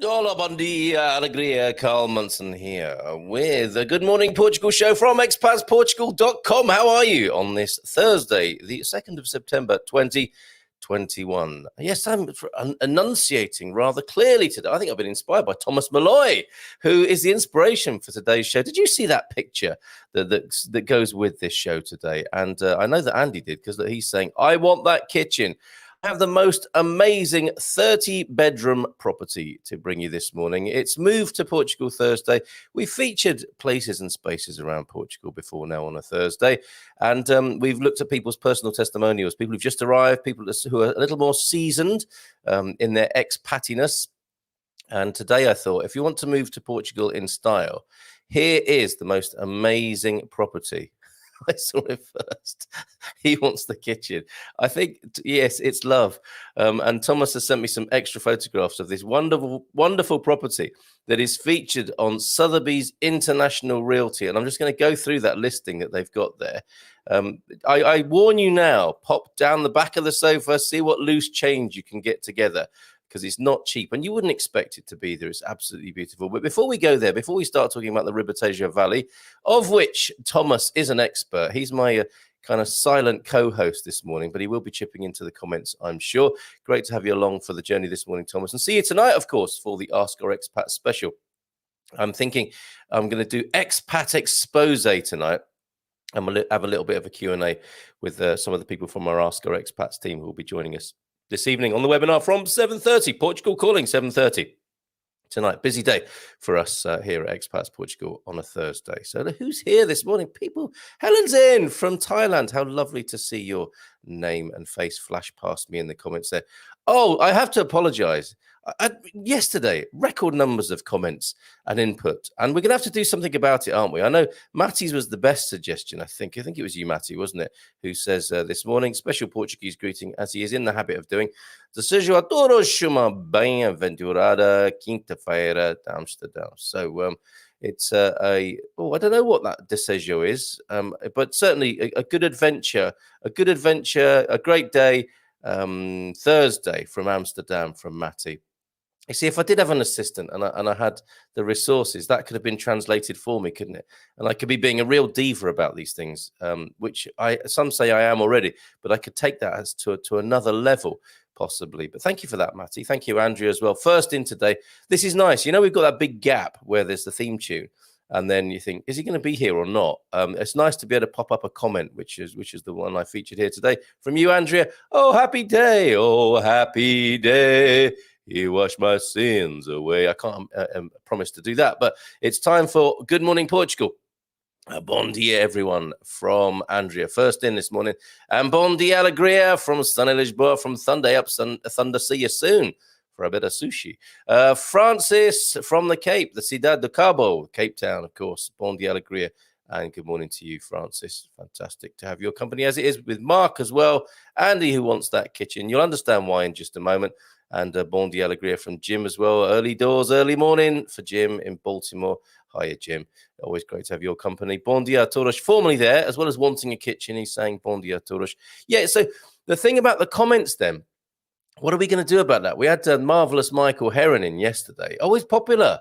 Hola, bon dia, alegria, Carl Munson here with the Good Morning Portugal show from expatsportugal.com. How are you on this Thursday, the 2nd of September, 2021? Yes, I'm enunciating rather clearly today. I think I've been inspired by Thomas Malloy, who is the inspiration for today's show. Did you see that picture that goes with this show today? And I know that Andy did, because he's saying, I want that kitchen. Have the most amazing 30-bedroom property to bring you this morning. It's moved to Portugal Thursday. We featured places and spaces around Portugal before now on a Thursday, and we've looked at people's personal testimonials, people who've just arrived, people who are a little more seasoned in their expatiness. And today I thought, if you want to move to Portugal in style, here is the most amazing property. I saw it first. He wants the kitchen. I think, yes, it's love. And Thomas has sent me some extra photographs of this wonderful, wonderful property that is featured on Sotheby's International Realty. And I'm just going to go through that listing that they've got there. I warn you now, pop down the back of the sofa, see what loose change you can get together, because it's not cheap, and you wouldn't expect it to be there. It's absolutely beautiful. But before we go there, before we start talking about the Ribatejo Valley, of which Thomas is an expert, he's my kind of silent co-host this morning, but he will be chipping into the comments, I'm sure. Great to have you along for the journey this morning, Thomas, and see you tonight, of course, for the Ask Our Expat special. I'm thinking I'm going to do Expat Expose tonight, and we'll have a little bit of a Q&A with some of the people from our Ask Our Expats team who will be joining us this evening on the webinar from 7:30. Portugal calling, 7:30 tonight. Busy day for us here at Expats Portugal on a Thursday. So who's here this morning? People, Helen's in from Thailand. How lovely to see your name and face flash past me in the comments there. Oh, I have to apologize. Yesterday, record numbers of comments and input, and we're going to have to do something about it, aren't we? I know Matty's was the best suggestion, I think it was you, Matty, wasn't it, who says this morning, special Portuguese greeting, as he is in the habit of doing. Desejo a todos uma bem-aventurada quinta-feira de Amsterdam. So it's I don't know what that desejo is, but certainly a good adventure, a great day, Thursday from Amsterdam from Matty. You see, if I did have an assistant and I had the resources, that could have been translated for me, couldn't it? And I could be being a real diva about these things, which some say I am already, but I could take that as to another level, possibly. But thank you for that, Matty. Thank you, Andrea, as well. First in today. This is nice. You know, we've got that big gap where there's the theme tune, and then you think, is he going to be here or not? It's nice to be able to pop up a comment, which is the one I featured here today from you, Andrea. Oh, happy day. Oh, happy day. He washed my sins away. I can't promise to do that, but it's time for Good Morning Portugal. Bon dia, everyone, from Andrea. First in this morning. And bon dia, alegria, from sunny Lisboa, from Thunder up, Thunder, see you soon for a bit of sushi. Francis from the Cape, the Cidade do Cabo, Cape Town, of course. Bon dia, alegria. And good morning to you, Francis. Fantastic to have your company, as it is with Mark as well. Andy, who wants that kitchen. You'll understand why in just a moment. And bon dia alegria from Jim as well. Early doors, early morning for Jim in Baltimore. Hiya, Jim. Always great to have your company. Bon dia a todos. Formerly there, as well as wanting a kitchen, he's saying bon dia a todos. Yeah, so the thing about the comments then, what are we going to do about that? We had marvelous Michael Heron in yesterday. Always popular.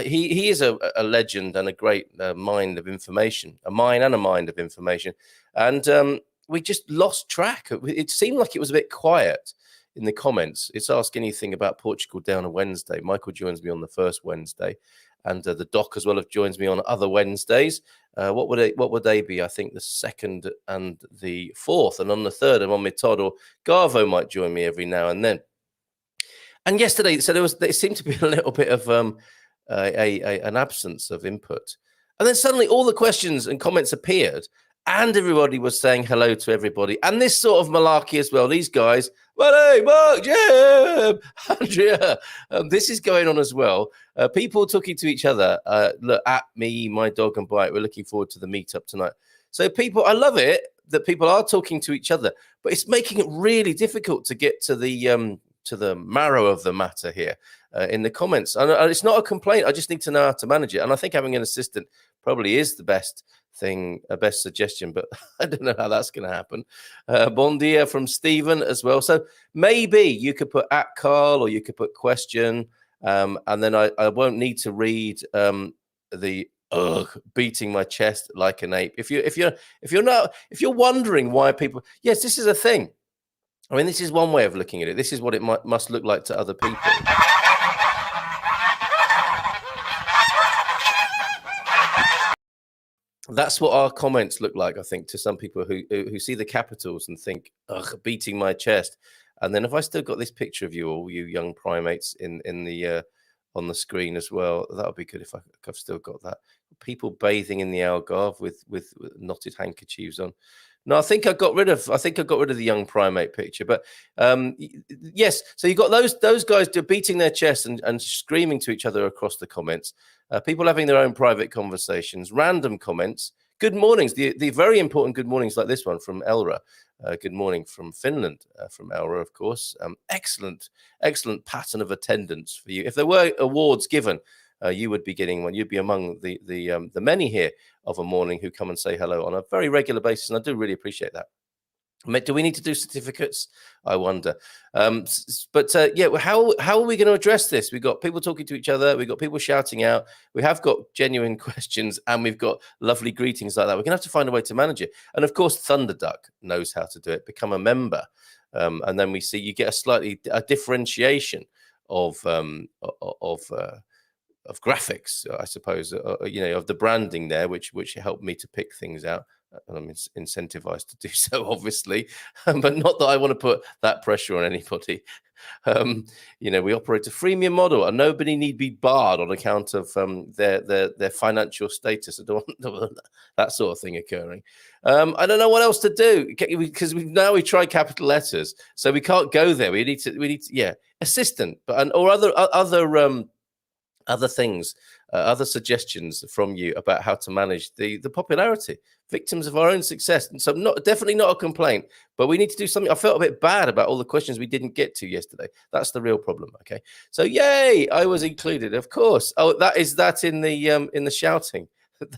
He is a legend and a great mind of information, a mind and a mind of information. And we just lost track. It seemed like it was a bit quiet in the comments. It's Ask Anything About Portugal down a Wednesday. Michael joins me on the first Wednesday, and the doc as well joins me on other Wednesdays. What would they be? I think the second and the fourth, and on the third, I'm on my Todd, or Garvo might join me every now and then. And yesterday, so there seemed to be a little bit of an absence of input. And then suddenly all the questions and comments appeared, and everybody was saying hello to everybody. And this sort of malarkey as well. These guys, well, hey, Mark, Jim, Andrea, this is going on as well. People talking to each other. Look at me, my dog, and Bite. We're looking forward to the meetup tonight. So people, I love it that people are talking to each other, but it's making it really difficult to get to the marrow of the matter here in the comments. And it's not a complaint. I just need to know how to manage it. And I think having an assistant probably is the best thing, a best suggestion, but I don't know how that's going to happen. Bon dia from Stephen as well. So maybe you could put at Carl, or you could put question, and then I won't need to read the beating my chest like an ape. If you're wondering why people, yes, this is a thing. I mean, this is one way of looking at it. This is what it must look like to other people. That's what our comments look like, I think, to some people who see the capitals and think, ugh, beating my chest. And then if I still got this picture of you all, you young primates in the on the screen as well, that would be good if I've still got that. People bathing in the Algarve with knotted handkerchiefs on. No, I think I got rid of the young primate picture. But yes, so you got those guys beating their chests and screaming to each other across the comments. People having their own private conversations, random comments, good mornings, the very important good mornings like this one from Elra. Good morning from Finland, from Elra, of course. Excellent pattern of attendance for you. If there were awards given, you would be getting one. You'd be among the many here of a morning who come and say hello on a very regular basis, and I do really appreciate that. Do we need to do certificates? I wonder. Yeah, how are we going to address this? We've got people talking to each other. We've got people shouting out. We have got genuine questions, and we've got lovely greetings like that. We're going to have to find a way to manage it. And of course, Thunderduck knows how to do it. Become a member, and then we see you get a differentiation of graphics, I suppose, of the branding there, which helped me to pick things out. And I'm incentivized to do so, obviously, but not that I want to put that pressure on anybody. We operate a freemium model, and nobody need be barred on account of their financial status. I don't want that sort of thing occurring. I don't know what else to do, because we tried capital letters, so we can't go there. We need to assistant, or other things, other suggestions from you about how to manage the popularity, victims of our own success. And so definitely not a complaint, but we need to do something. I felt a bit bad about all the questions we didn't get to yesterday. That's the real problem. Okay. So yay, I was included, of course. Oh, that in the shouting.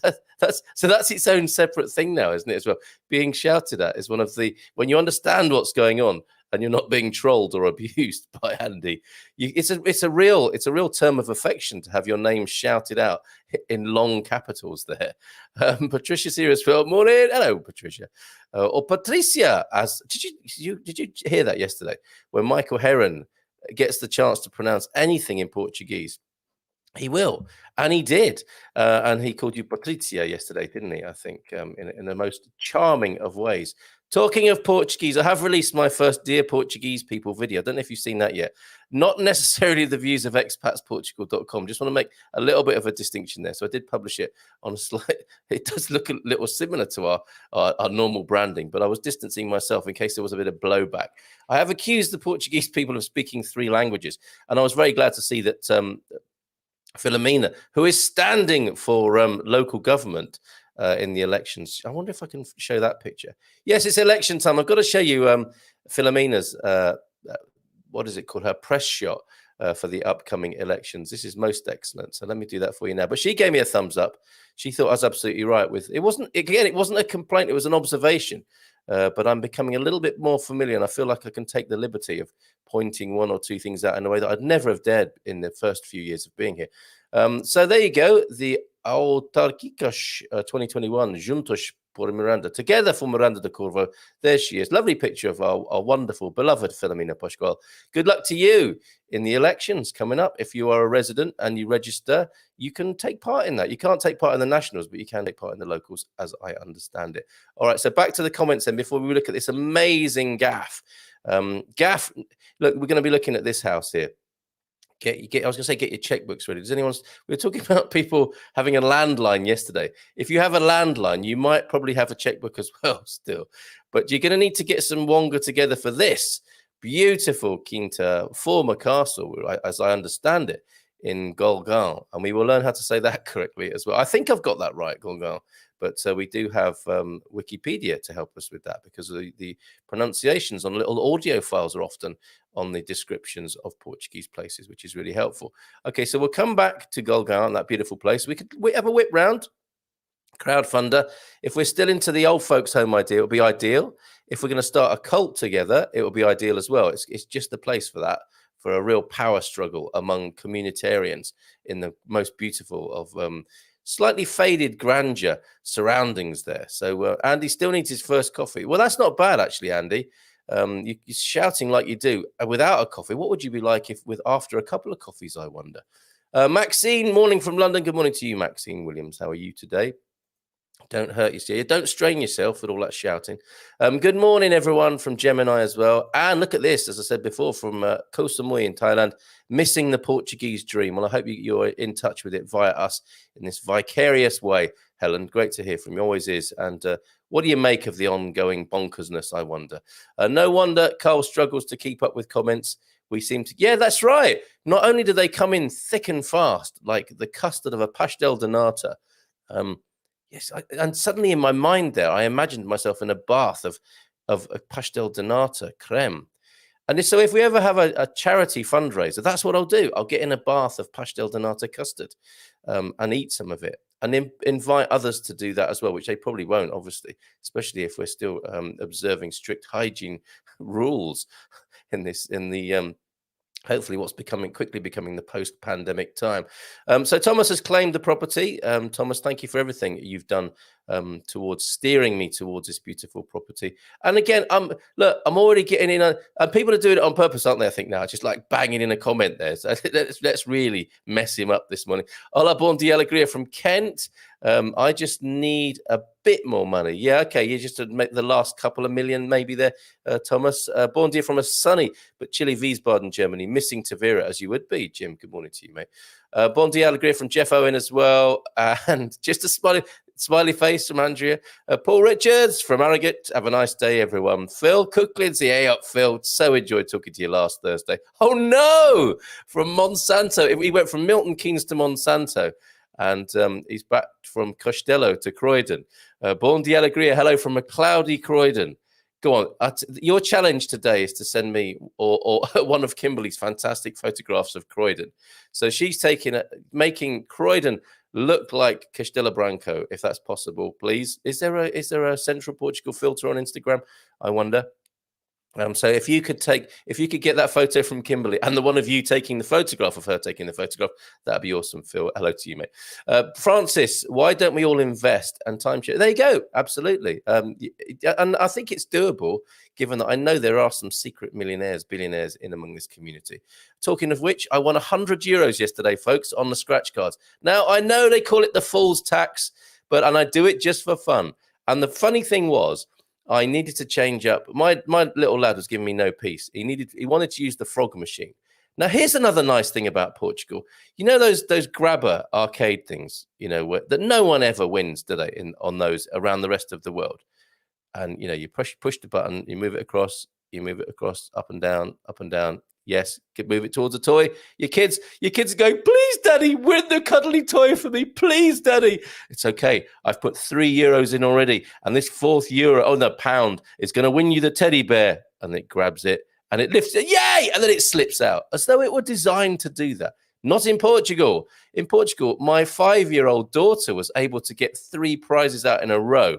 That's its own separate thing now, isn't it, as well? Being shouted at is one of when you understand what's going on and you're not being trolled or abused by Andy. It's a real term of affection to have your name shouted out in long capitals there. Patricia's here as well. Morning, hello, Patricia. Or Patricia, did you hear that yesterday when Michael Heron gets the chance to pronounce anything in Portuguese? He will, and he did, and he called you Patricia yesterday, didn't he? I think in the most charming of ways. Talking of Portuguese, I have released my first Dear Portuguese People video. I don't know if you've seen that yet. Not necessarily the views of expatsportugal.com. Just want to make a little bit of a distinction there. So I did publish it on a slight. It does look a little similar to our normal branding, but I was distancing myself in case there was a bit of blowback. I have accused the Portuguese people of speaking 3 languages, and I was very glad to see that Filomena, who is standing for local government in the elections. I wonder if I can show that picture. Yes, it's election time. I've got to show you Filomena's, what is it called? Her press shot for the upcoming elections. This is most excellent. So let me do that for you now. But she gave me a thumbs up. She thought I was absolutely right with it. It wasn't a complaint. It was an observation. But I'm becoming a little bit more familiar, and I feel like I can take the liberty of pointing 1 or 2 things out in a way that I'd never have dared in the first few years of being here. So there you go. The Autarquicas 2021 Juntos por Miranda, together for Miranda de Corvo. There she is. Lovely picture of our wonderful, beloved Filomena Pascual. Good luck to you in the elections coming up. If you are a resident and you register, you can take part in that. You can't take part in the nationals, but you can take part in the locals, as I understand it. All right, so back to the comments then before we look at this amazing gaff. Look, we're going to be looking at this house here. I was going to say, get your checkbooks ready. We were talking about people having a landline yesterday. If you have a landline, you might probably have a checkbook as well still. But you're going to need to get some wonga together for this beautiful Quinta, former castle, as I understand it, in Golegã. And we will learn how to say that correctly as well. I think I've got that right, Golegã. But we do have Wikipedia to help us with that, because the pronunciations on little audio files are often on the descriptions of Portuguese places, which is really helpful. Okay, so we'll come back to Golegã, that beautiful place. We have a whip round, crowdfunder. If we're still into the old folks' home idea, it'll be ideal. If we're going to start a cult together, it will be ideal as well. It's just the place for that, for a real power struggle among communitarians in the most beautiful of slightly faded grandeur surroundings there. So Andy still needs his first coffee. Well, that's not bad, actually, Andy. You're shouting like you do without a coffee. What would you be like after a couple of coffees, I wonder? Maxine, morning from London. Good morning to you, Maxine Williams. How are you today? Don't hurt yourself. Don't strain yourself with all that shouting. Good morning, everyone, from Gemini as well. And look at this, as I said before, from Koh Samui in Thailand, missing the Portuguese dream. Well, I hope you're in touch with it via us in this vicarious way. Helen, great to hear from you. Always is. And what do you make of the ongoing bonkersness, I wonder? No wonder Carl struggles to keep up with comments. We seem to, yeah, that's right. Not only do they come in thick and fast, like the custard of a pastel de nata, yes, and suddenly in my mind there, I imagined myself in a bath of a pastel de nata creme. And so if we ever have a charity fundraiser, that's what I'll do. I'll get in a bath of pastel de nata custard and eat some of it, and invite others to do that as well, which they probably won't, obviously, especially if we're still observing strict hygiene rules in the hopefully what's quickly becoming the post-pandemic time. So Thomas has claimed the property. Thomas, thank you for everything you've done towards steering me towards this beautiful property. And again, look, I'm already getting in and people are doing it on purpose, aren't they? I think now, just like banging in a comment there. So let's really mess him up this morning. Hola, bon dia alegria from Kent. I just need a bit more money. Yeah, okay. You just make the last couple of million maybe there, Thomas. Bon dia from a sunny but chilly Wiesbaden, Germany. Missing Tavira as you would be, Jim. Good morning to you, mate. Bon dia alegria from Jeff Owen as well. And just a smiley face from Andrea. Paul Richards from Arrogate. Have a nice day, everyone. Phil Cooklin's the A up, Phil. So enjoyed talking to you last Thursday. Oh, no! From Monsanto. He went from Milton Keynes to Monsanto. And he's back from Costello to Croydon. Bon dia alegria. Hello from a cloudy Croydon. Go on. Your challenge today is to send me or one of Kimberly's fantastic photographs of Croydon. So she's making Croydon look like Castelo Branco, if that's possible, please. Is there a Central Portugal filter on Instagram? I wonder. So if you could get that photo from Kimberly and the one of you taking the photograph of her taking the photograph, that'd be awesome, Phil. Hello to you, mate. Francis, why don't we all invest and timeshare? There you go. Absolutely. And I think it's doable, given that I know there are some secret millionaires, billionaires in among this community. Talking of which, I won €100 yesterday, folks, on the scratch cards. Now, I know they call it the fool's tax, and I do it just for fun. And the funny thing was, I needed to change up. My little lad was giving me no peace. He wanted to use the frog machine. Now, here's another nice thing about Portugal. You know those grabber arcade things, that no one ever wins, do they, on those around the rest of the world? And, you push the button, you move it across, up and down. Yes, move it towards a toy. Your kids are going, please, Daddy, win the cuddly toy for me. Please, Daddy. It's okay. I've put €3 in already. And this £4, is going to win you the teddy bear. And it grabs it and it lifts it. Yay! And then it slips out as though it were designed to do that. Not in Portugal. In Portugal, my 5-year-old daughter was able to get 3 prizes out in a row.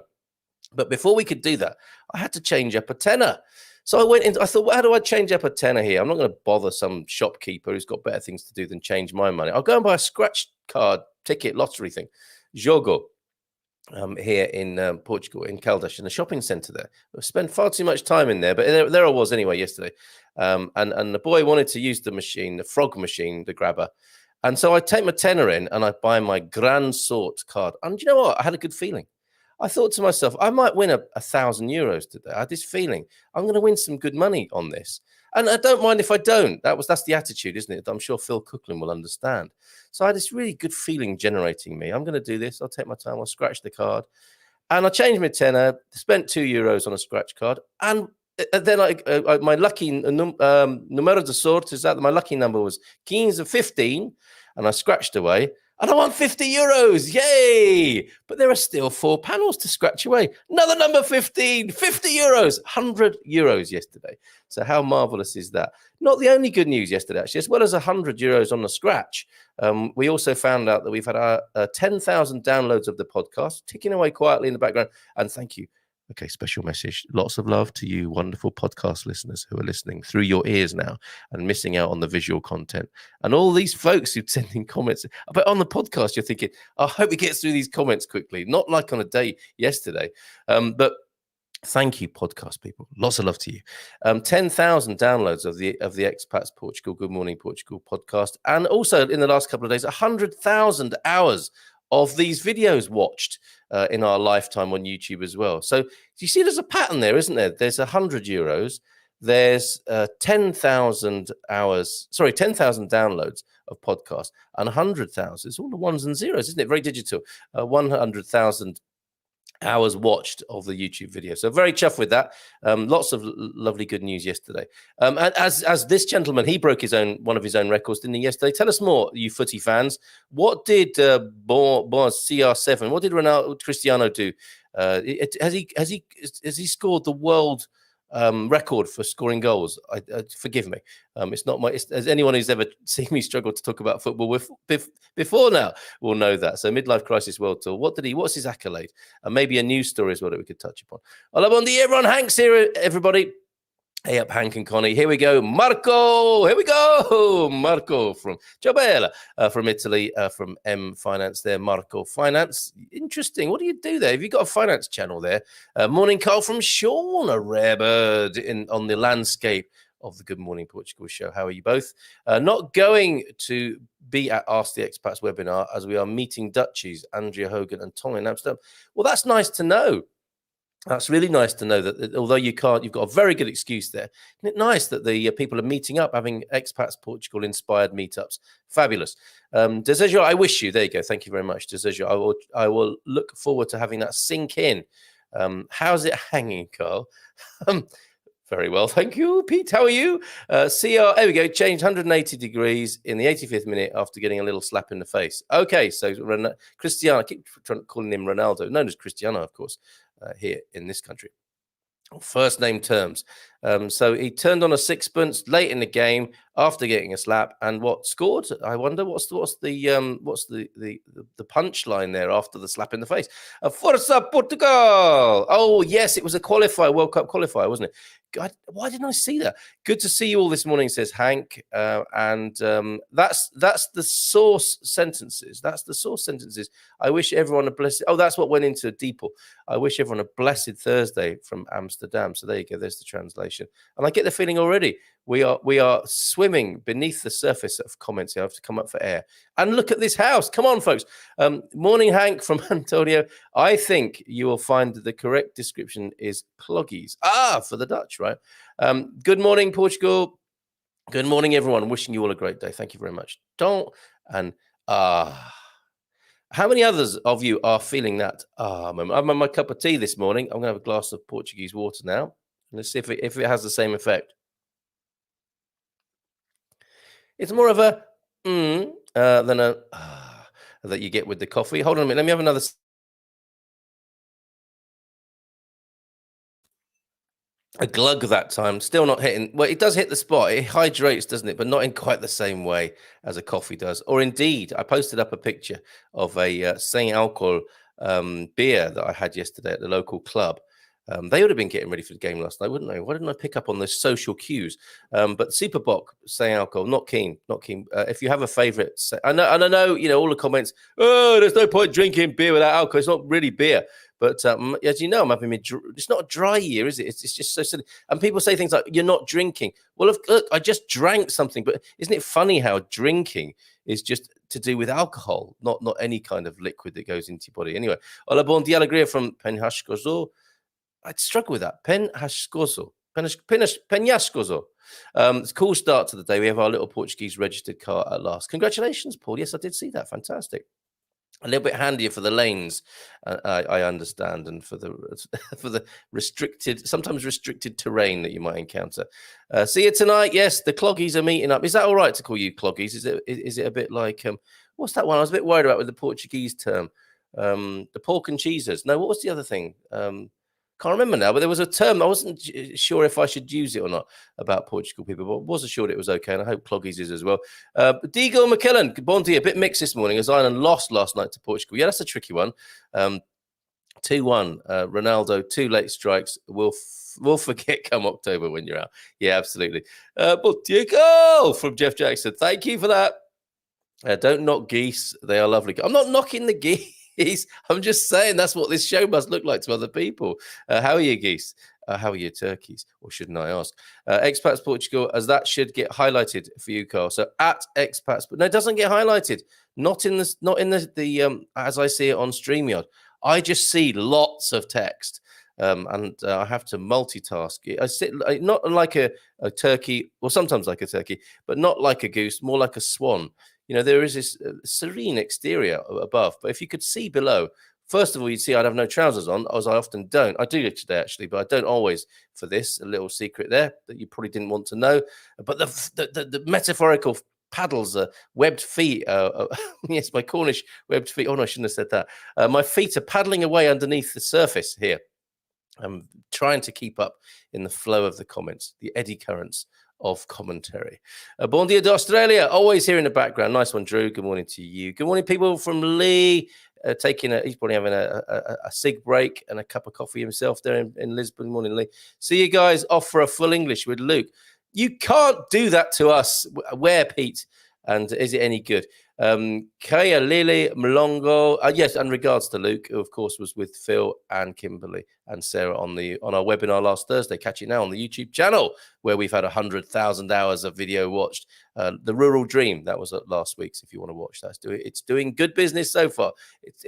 But before we could do that, I had to change up a tenner. So I went in, I thought, well, how do I change up a tenner here? I'm not going to bother some shopkeeper who's got better things to do than change my money. I'll go and buy a scratch card ticket lottery thing. Jogo, here in Portugal, in Caldas, in a shopping centre there. I spent far too much time in there, but there I was anyway yesterday. And the boy wanted to use the machine, the frog machine, the grabber. And so I take my tenner in and I buy my Grand Sort card. And you know what? I had a good feeling. I thought to myself, I might win €1,000 today. I had this feeling I'm going to win some good money on this. And I don't mind if I don't. That's the attitude, isn't it? I'm sure Phil Cooklin will understand. So I had this really good feeling generating me. I'm going to do this. I'll take my time. I'll scratch the card. And I changed my tenner, spent €2 on a scratch card. And then my lucky numero de sorte is that my lucky number was 15. And I scratched away. And I won €50. Yay! But there are still 4 panels to scratch away. Another number 15, €50, €100 yesterday. So how marvelous is that? Not the only good news yesterday, actually, as well as €100 on the scratch. We also found out that we've had 10,000 downloads of the podcast, ticking away quietly in the background. And thank you. Okay, special message. Lots of love to you wonderful podcast listeners who are listening through your ears now and missing out on the visual content. And all these folks who send in comments. But on the podcast, you're thinking, I hope he gets through these comments quickly. Not like on a day yesterday. But thank you, podcast people. Lots of love to you. 10,000 downloads of the Expats Portugal, Good Morning Portugal podcast. And also in the last couple of days, 100,000 hours of these videos watched in our lifetime on YouTube as well. So you see there's a pattern there, isn't there? There's €100. There's 10,000 downloads of podcasts and 100,000. It's all the ones and zeros, isn't it? Very digital. 100,000 hours watched of the YouTube video. So very chuffed with that. Lots of lovely good news yesterday. And as this gentleman, he broke one of his own records, didn't he, yesterday? Tell us more, you footy fans. What did CR7, what did Cristiano do? Has he scored the world record for scoring goals? Forgive me. It's not as anyone who's ever seen me struggle to talk about football before now will know that. So midlife crisis world tour. What's his accolade? And maybe a news story as well that we could touch upon. Hola, bon dia, everyone. Hank's here, everybody. Hey up, Hank and Connie. Here we go. Marco. Here we go. Marco from Ciao from Italy, from M Finance there. Marco Finance. Interesting. What do you do there? Have you got a finance channel there? Morning, Carl from Sean, a rare bird on the landscape of the Good Morning Portugal show. How are you both? Not going to be at Ask the Expats webinar as we are meeting Dutchies, Andrea Hogan and Tom in Amsterdam. Well, that's nice to know. That's really nice to know that although you can't, you've got a very good excuse there. Isn't it nice that the people are meeting up, having Expats Portugal inspired meetups? Fabulous. Desejo, I wish you. There you go. Thank you very much, Desejo. I will look forward to having that sink in. How's it hanging, Carl? Very well, thank you, Pete. How are you? CR, there we go. Changed 180 degrees in the 85th minute after getting a little slap in the face. Okay, so Cristiano, I keep calling him Ronaldo, known as Cristiano, of course, here in this country. First name terms. So he turned on a sixpence late in the game after getting a slap, and what scored? I wonder what's the punchline there after the slap in the face? Forza Portugal! Oh yes, it was a World Cup qualifier, wasn't it? God, why didn't I see that? Good to see you all this morning, says Hank. And that's the source sentences. That's the source sentences. I wish everyone a blessed. Oh, that's what went into Deeple. I wish everyone a blessed Thursday from Amsterdam. So there you go. There's the translation. And I get the feeling already we are swimming beneath the surface of comments here. I have to come up for air. And look at this house. Come on, folks. Morning, Hank from Antonio. I think you will find the correct description is cloggies. For the Dutch, right? Good morning, Portugal. Good morning, everyone. Wishing you all a great day. Thank you very much. How many others of you are feeling that moment? I'm on my cup of tea this morning. I'm going to have a glass of Portuguese water now. Let's see if it has the same effect. It's more of a than a that you get with the coffee. Hold on a minute. Let me have another. A glug that time, still not hitting. Well, it does hit the spot. It hydrates, doesn't it? But not in quite the same way as a coffee does. Or indeed, I posted up a picture of a Saint Alcohol beer that I had yesterday at the local club. They would have been getting ready for the game last night, wouldn't they? Why didn't I pick up on those social cues? But Superbock, Saint Alcohol, not keen. If you have a favourite, I know, all the comments. Oh, there's no point drinking beer without alcohol. It's not really beer. But as you know, I'm having it's not a dry year, is it? It's just so silly. And people say things like, you're not drinking. Well, look, I just drank something. But isn't it funny how drinking is just to do with alcohol, not any kind of liquid that goes into your body? Anyway, hola, bon dia, alegria from Penhascoso. I'd struggle with that. Penhascoso. Penhascoso. It's a cool start to the day. We have our little Portuguese registered car at last. Congratulations, Paul. Yes, I did see that. Fantastic. A little bit handier for the lanes, I understand, and for the for the sometimes restricted terrain that you might encounter. See you tonight. Yes, the cloggies are meeting up. Is that all right to call you cloggies? Is it a bit like what's that one? I was a bit worried about with the Portuguese term. The pork and cheeses. No, what was the other thing? Can't remember now, but there was a term. I wasn't sure if I should use it or not about Portugal people, but I was assured it was okay, and I hope Cloggies is as well. Diego McKellen, bon dia, a bit mixed this morning as Ireland lost last night to Portugal. Yeah, that's a tricky one. 2-1, Ronaldo, 2 late strikes. We'll forget come October when you're out. Yeah, absolutely. But Diego from Jeff Jackson, thank you for that. Don't knock geese. They are lovely. I'm not knocking the geese. I'm just saying that's what this show must look like to other people. How are you, geese? How are your turkeys? Or shouldn't I ask? Expats Portugal, as that should get highlighted for you, Carl. So at Expats, but no, it doesn't get highlighted. Not in the as I see it on StreamYard. I just see lots of text. And I have to multitask. I sit not like a turkey, or sometimes like a turkey, but not like a goose, more like a swan. You know, there is this serene exterior above, but if you could see below, first of all, you'd see I'd have no trousers on, as I often don't. I do today, actually, but I don't always for this. A little secret there that you probably didn't want to know. But the metaphorical paddles, webbed feet. Yes, my Cornish webbed feet. Oh, no, I shouldn't have said that. My feet are paddling away underneath the surface here. I'm trying to keep up in the flow of the comments, the eddy currents of commentary. Bon dia de Australia, always here in the background. Nice one, Drew. Good morning to you. Good morning, people from Lee. He's probably having a cig break and a cup of coffee himself there in Lisbon. Morning, Lee. See you guys off for a full English with Luke. You can't do that to us. Where, Pete? And is it any good? Kaya Lily Mlongo. Yes, and regards to Luke, who of course was with Phil and Kimberly and Sarah on our webinar last Thursday. Catch it now on the YouTube channel, where we've had 100,000 hours of video watched. The Rural Dream, that was last week's. If you want to watch that, it's doing good business so far.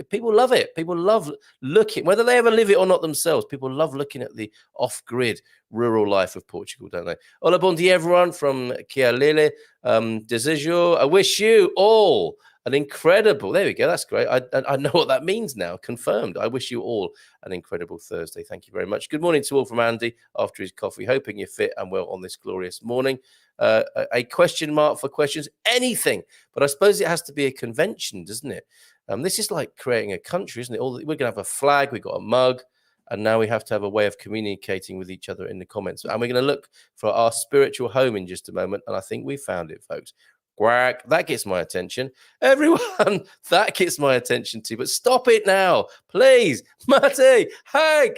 People love it. People love looking, whether they ever live it or not themselves. People love looking at the off-grid rural life of Portugal, don't they? Hola, bon dia, everyone from Kia Lele. Desejo, I wish you all an incredible, there we go, that's great. I know what that means now, confirmed. I wish you all an incredible Thursday. Thank you very much. Good morning to all from Andy after his coffee. Hoping you're fit and well on this glorious morning. A question mark for questions, anything. But I suppose it has to be a convention, doesn't it? This is like creating a country, isn't it? We're going to have a flag, we've got a mug, and now we have to have a way of communicating with each other in the comments. And we're going to look for our spiritual home in just a moment. And I think we found it, folks. Quack. That gets my attention. Everyone, that gets my attention too. But stop it now, please. Mate, Hank.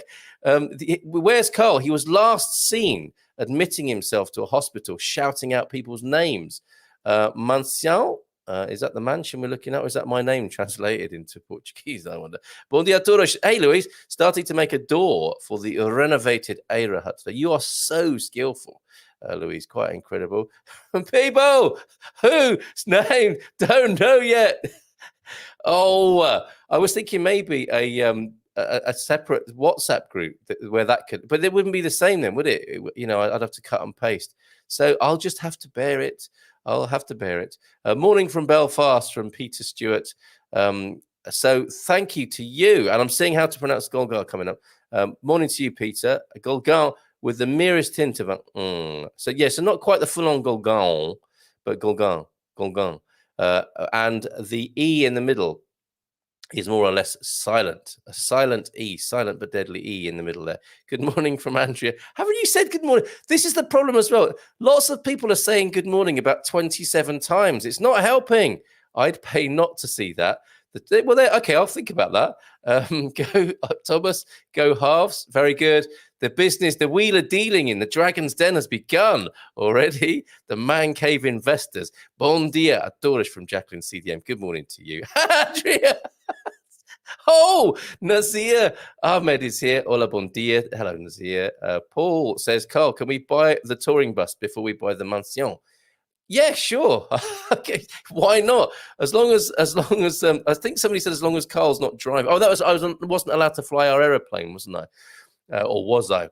Where's Carl? He was last seen admitting himself to a hospital, shouting out people's names. Mansão. Is that the mansion we're looking at, or is that my name translated into Portuguese? I wonder. Bon dia todos. Hey, Luis, starting to make a door for the renovated Eira hut. You are so skillful, Luis. Quite incredible. People whose name don't know yet. Oh, I was thinking maybe a separate WhatsApp group where that could, but it wouldn't be the same then, would it? You know, I'd have to cut and paste. So I'll just have to bear it. I'll have to bear it. Morning from Belfast from Peter Stewart. So thank you to you. And I'm seeing how to pronounce Golegã coming up. Morning to you, Peter. Golegã with the merest hint of a So yes, so not quite the full-on Golegã, but Golegã. And the E in the middle is more or less silent. A silent E, silent but deadly E in the middle there. Good morning from Andrea. Haven't you said good morning? This is the problem as well. Lots of people are saying good morning about 27 times. It's not helping. I'd pay not to see that. Well, okay, I'll think about that. Go, Thomas, go halves. Very good. The business, the wheeler dealing in the Dragon's Den has begun already. The Man Cave Investors. Bon dia a todos from Jacqueline CDM. Good morning to you. Andrea. Oh, Nazir Ahmed is here. Hola, bon dia. Hello, Nazir. Paul says, Carl, can we buy the touring bus before we buy the mansion? Yeah, sure. Okay, why not? As long as I think somebody said as long as Carl's not driving. Oh, I wasn't allowed to fly our aeroplane, wasn't I? Or was I?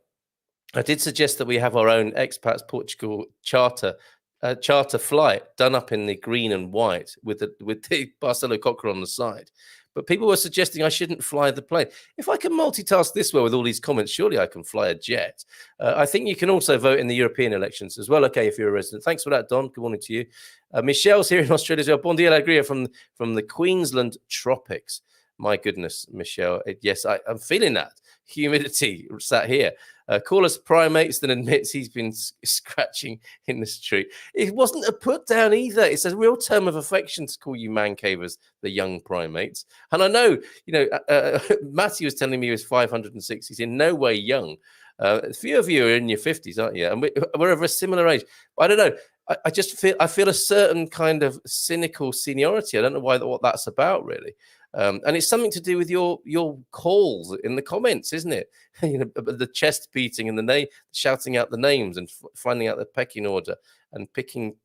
I did suggest that we have our own Expats Portugal charter flight done up in the green and white with the Barcelo Cocker on the side. But people were suggesting I shouldn't fly the plane. If I can multitask this well with all these comments, surely I can fly a jet. I think you can also vote in the European elections as well. Okay, if you're a resident. Thanks for that, Don. Good morning to you. Michelle's here in Australia as well. Bon dia, alegria from the Queensland tropics. My goodness, Michelle. Yes, I'm feeling that humidity sat here. Call primates, then admits he's been scratching in the street. It wasn't a put down either. It's a real term of affection to call you man cavers, the young primates. And I know, Matthew was telling me he was 506. He's in no way young. A few of you are in your 50s, aren't you? And we're of a similar age. I don't know. I just feel a certain kind of cynical seniority. I don't know what that's about, really. And it's something to do with your calls in the comments, isn't it? The chest beating and the shouting out the names and finding out the pecking order and picking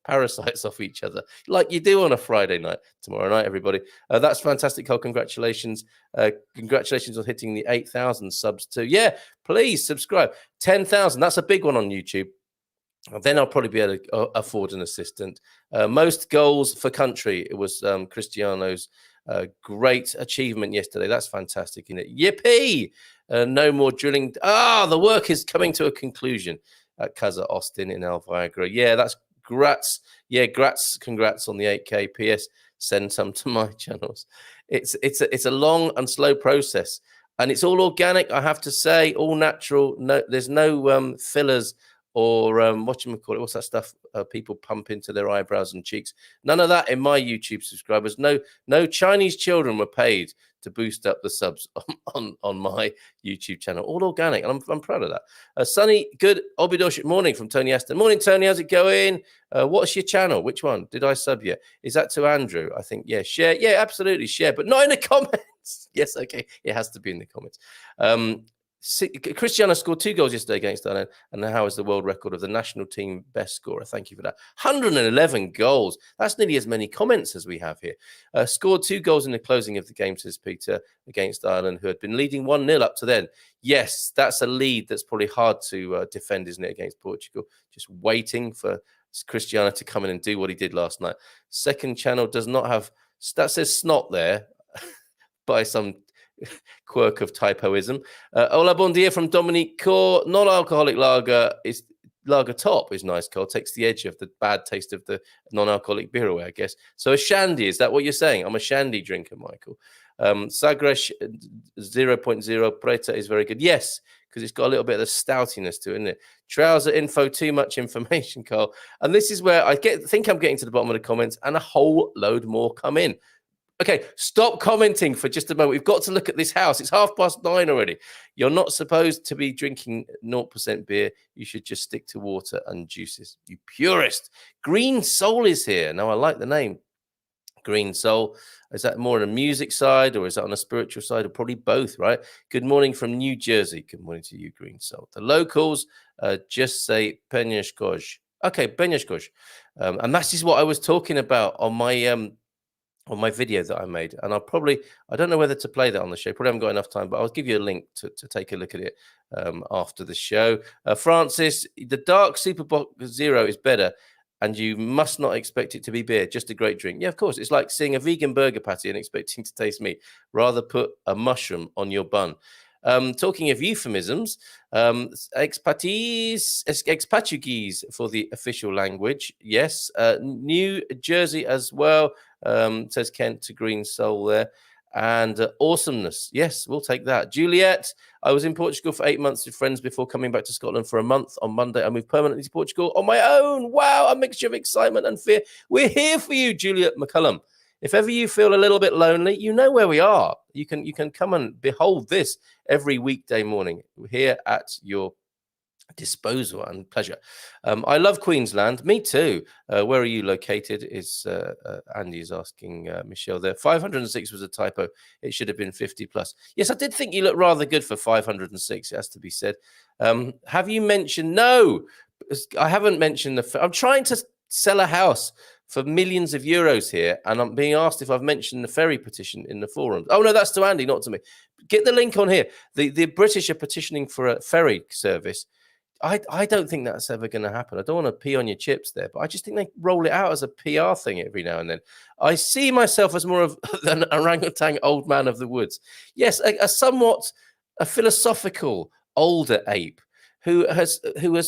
parasites off each other, like you do on a Friday night. Tomorrow night, everybody. That's fantastic, Cole. Congratulations. Congratulations on hitting the 8,000 subs too. Yeah, please subscribe. 10,000. That's a big one on YouTube. Then I'll probably be able to afford an assistant. Most goals for country. It was Cristiano's great achievement yesterday. That's fantastic, isn't it? Yippee! No more drilling. The work is coming to a conclusion at Casa Austin in El Viagra. Yeah, that's grats. Yeah, congrats on the 8K. PS, send some to my channels. It's a long and slow process, and it's all organic. I have to say, all natural. No, there's no fillers or what's that stuff people pump into their eyebrows and cheeks. None of that in my YouTube subscribers. No Chinese children were paid to boost up the subs on my YouTube channel. All organic, and I'm proud of that. Sunny, good Obidosh morning from Tony Aston. Morning, Tony. How's it going? What's your channel? Which one? Did I sub you? Is that to Andrew? I think, yeah. Share. Yeah, absolutely. Share, but not in the comments. Yes, okay. It has to be in the comments. Cristiano scored 2 goals yesterday against Ireland, and now is the world record of the national team best scorer. Thank you for that. 111 goals. That's nearly as many comments as we have here. Scored 2 goals in the closing of the game, says Peter, against Ireland, who had been leading 1-0 up to then. Yes, that's a lead that's probably hard to defend, isn't it, against Portugal? Just waiting for Cristiano to come in and do what he did last night. Second channel does not have, that says snot there by some quirk of typoism. Hola, bon dia from Dominique Core. Non-alcoholic lager top is nice, Cole. Takes the edge of the bad taste of the non-alcoholic beer away, I guess. So a shandy, is that what you're saying? I'm a shandy drinker, Michael. Sagresh 0.0 Preta is very good. Yes, because it's got a little bit of the stoutiness to it, isn't it? Trouser info, too much information, Cole. And this is where I think I'm getting to the bottom of the comments, and a whole load more come in. Okay, stop commenting for just a moment. We've got to look at this house. It's 9:30 already. You're not supposed to be drinking 0% beer. You should just stick to water and juices. You purist. Green Soul is here. Now, I like the name. Green Soul. Is that more on a music side, or is that on a spiritual side, or probably both, right? Good morning from New Jersey. Good morning to you, Green Soul. The locals just say Penhashkoj. Okay, Penhashkoj. And that is what I was talking about on my video that I made. And I don't know whether to play that on the show. Probably haven't got enough time, but I'll give you a link to take a look at it after the show. Francis, the dark Superbox Zero is better, and you must not expect it to be beer, just a great drink. Yeah, of course. It's like seeing a vegan burger patty and expecting to taste meat. Rather put a mushroom on your bun. Talking of euphemisms, expatugese for the official language. Yes. New Jersey as well. Says Kent to Green Soul there. And awesomeness. Yes, we'll take that. Juliet, I was in Portugal for 8 months with friends before coming back to Scotland for a month. On Monday, I moved permanently to Portugal on my own. Wow, a mixture of excitement and fear. We're here for you, Juliet McCullum. If ever you feel a little bit lonely, you know where we are. You can come and behold this every weekday morning here at your disposal and pleasure. I love Queensland. Me too. Where are you located? Is Andy is asking Michelle there. 506 was a typo. It should have been 50 plus. Yes, I did think you looked rather good for 506. It has to be said. Have you mentioned? No, I haven't mentioned I'm trying to sell a house for millions of euros here, and I'm being asked if I've mentioned the ferry petition in the forums. Oh no, that's to Andy, not to me. Get the link on here. The British are petitioning for a ferry service. I don't think that's ever going to happen. I don't want to pee on your chips there, but I just think they roll it out as a PR thing every now and then. I see myself as more of an orangutan old man of the woods. Yes, a somewhat a philosophical older ape who has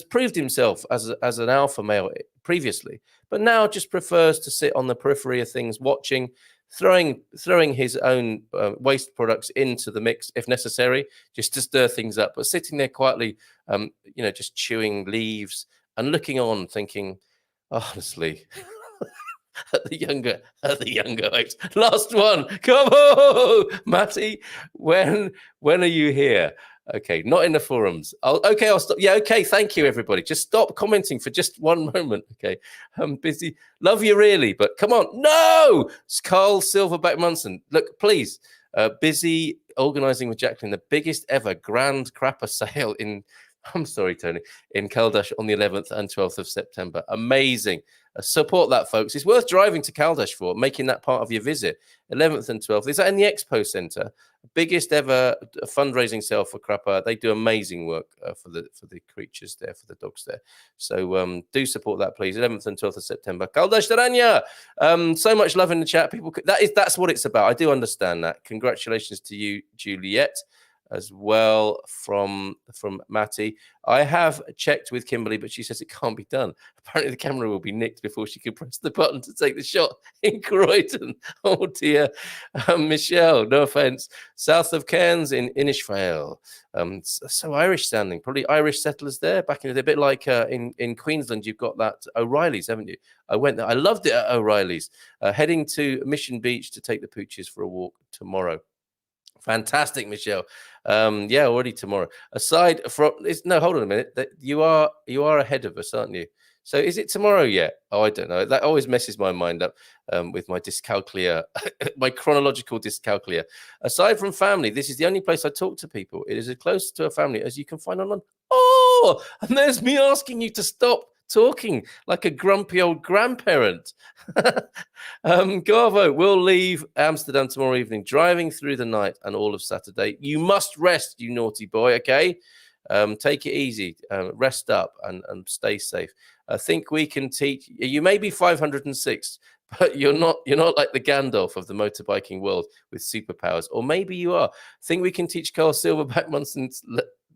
proved himself as an alpha male previously, but now just prefers to sit on the periphery of things, watching, throwing his own waste products into the mix if necessary, just to stir things up, but sitting there quietly, just chewing leaves and looking on, thinking, honestly, at the younger apes. Last one, come on, Matty. When are you here? Okay, not in the forums. I'll stop. Yeah, okay, thank you, everybody. Just stop commenting for just one moment. Okay, I'm busy. Love you really, but come on. No! It's Carl Silverback Munson. Look, please, busy organising with Jacqueline the biggest ever grand crapper sale in, I'm sorry, Tony, in Caldash on the 11th and 12th of September. Amazing. Support that, folks. It's worth driving to Caldash for, making that part of your visit. 11th and 12th. Is that in the Expo Centre? Biggest ever fundraising sale for crapper. They do amazing work for the creatures there, for the dogs there. So do support that, please. 11th and 12th of September. Caldash Taranya. So much love in the chat. People, that's what it's about. I do understand that. Congratulations to you, Juliet, as well from Matty. I have checked with Kimberly, but she says it can't be done. Apparently the camera will be nicked before she can press the button to take the shot in Croydon. Oh dear. Michelle, no offense. South of Cairns in Inishvale. So Irish sounding, probably Irish settlers there. Back in a bit like in Queensland, you've got that O'Reilly's, haven't you? I went there. I loved it at O'Reilly's. Heading to Mission Beach to take the pooches for a walk tomorrow. Fantastic, Michelle. Yeah, already tomorrow. Aside from no, hold on a minute. That you are ahead of us, aren't you? So is it tomorrow yet? Oh, I don't know. That always messes my mind up with my dyscalculia, my chronological dyscalculia. Aside from family, this is the only place I talk to people. It is as close to a family as you can find online. Oh, and there's me asking you to stop talking like a grumpy old grandparent. Garvo will leave Amsterdam tomorrow evening, driving through the night and all of Saturday. You must rest, you naughty boy, okay? Take it easy, rest up and stay safe. I think we can teach you. May be 506, but you're not like the Gandalf of the motorbiking world with superpowers, or maybe you are. I think we can teach Carl Silverback Munson's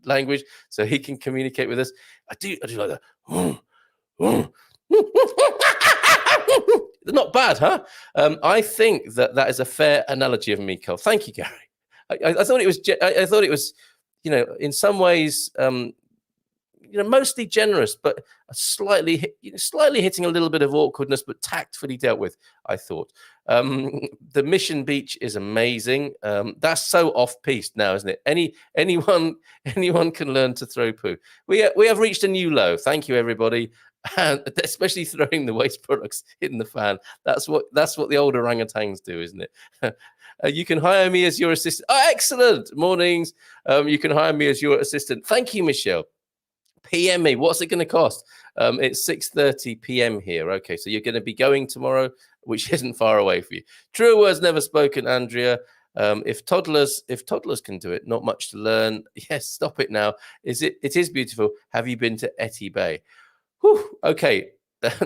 language so he can communicate with us. I do like that. Not bad, huh? I think that is a fair analogy of me, Carl. Thank you, Gary. I thought it was. I thought it was, in some ways, mostly generous, but slightly hitting a little bit of awkwardness, but tactfully dealt with. I thought the Mission Beach is amazing. That's so off-piste now, isn't it? Anyone can learn to throw poo. We have reached a new low. Thank you, everybody. And especially throwing the waste products in the fan. That's what the old orangutans do, isn't it? You can hire me as your assistant. Oh, excellent. Mornings. You can hire me as your assistant. Thank you, Michelle. PM me. What's it going to cost? It's 6:30 p.m. here. Okay, so you're going to be going tomorrow, which isn't far away for you. True words never spoken, Andrea. If toddlers can do it, not much to learn. Yes, stop it now. It is beautiful. Have you been to Etty Bay? Whew, okay.